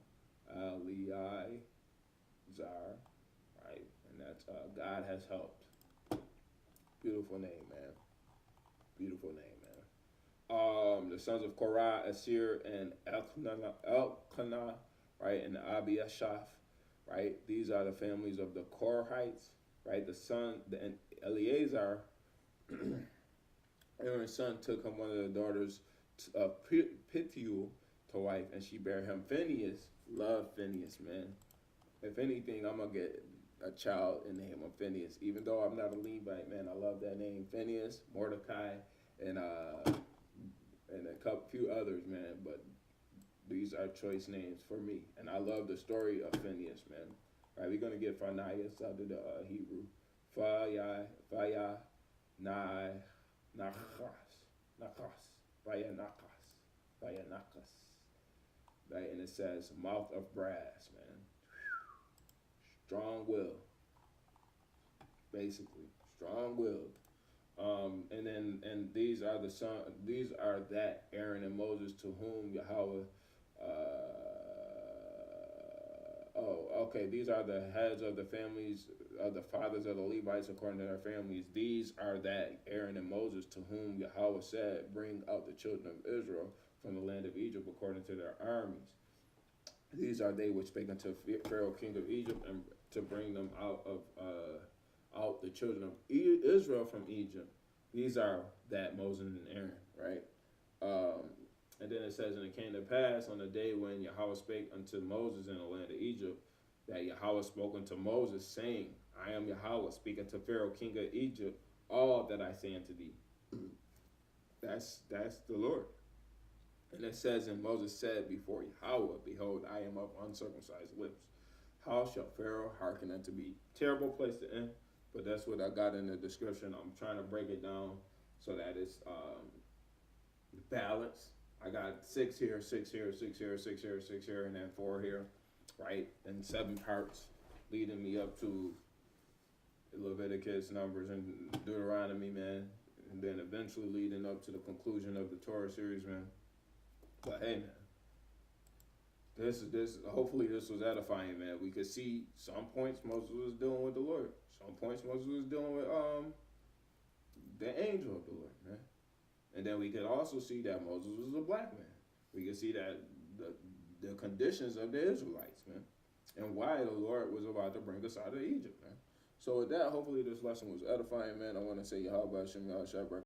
[SPEAKER 1] right? And that's God has helped. Beautiful name, man. Beautiful name, man. The sons of Korah, Asir, and Elkanah, right, and Abiashaph, right. These are the families of the Korahites, right. And Eleazar, Aaron's son, took him one of the daughters of Pithiel to wife, and she bare him Phineas. Love Phineas, man. If anything, I'm gonna get a child in the name of Phineas. Even though I'm not a Levite, man, I love that name, Phineas, Mordecai, and a few others, man. But these are choice names for me, and I love the story of Phineas, man. All right, we're gonna get Phineas out of the Hebrew. Nachas, Nachas. Right, and it says mouth of brass, man. Strong will, basically, strong willed. And these are these are that Aaron and Moses to whom Yahweh. These are the heads of the families of the fathers of the Levites according to their families. These are that Aaron and Moses to whom Yahweh said, "Bring out the children of Israel from the land of Egypt according to their armies." These are they which spake unto Pharaoh king of Egypt, and to bring them out the children of Israel from Egypt. These are that Moses and Aaron, right? And then it says, and it came to pass on the day when Yahweh spake unto Moses in the land of Egypt, that Yahweh spoke unto Moses, saying, I am Yahweh, speaking to Pharaoh king of Egypt, all that I say unto thee. That's the Lord. And it says, and Moses said before Yahweh, behold, I am of uncircumcised lips. How shall Pharaoh hearken unto me? Terrible place to end, but that's what I got in the description. I'm trying to break it down so that it's balanced. I got 6 here, 6 here, 6 here, 6 here, 6 here, and then 4 here, right? And 7 parts leading me up to Leviticus, Numbers, and Deuteronomy, man. And then eventually leading up to the conclusion of the Torah series, man. But hey, man, this hopefully this was edifying, man. We could see some points Moses was dealing with the Lord. Some points Moses was dealing with the angel of the Lord, man. And then we could also see that Moses was a black man. We could see that the conditions of the Israelites, man, and why the Lord was about to bring us out of Egypt, man. So with that, hopefully this lesson was edifying, man. I want to say Yahweh Shem Yahweh Shabbat.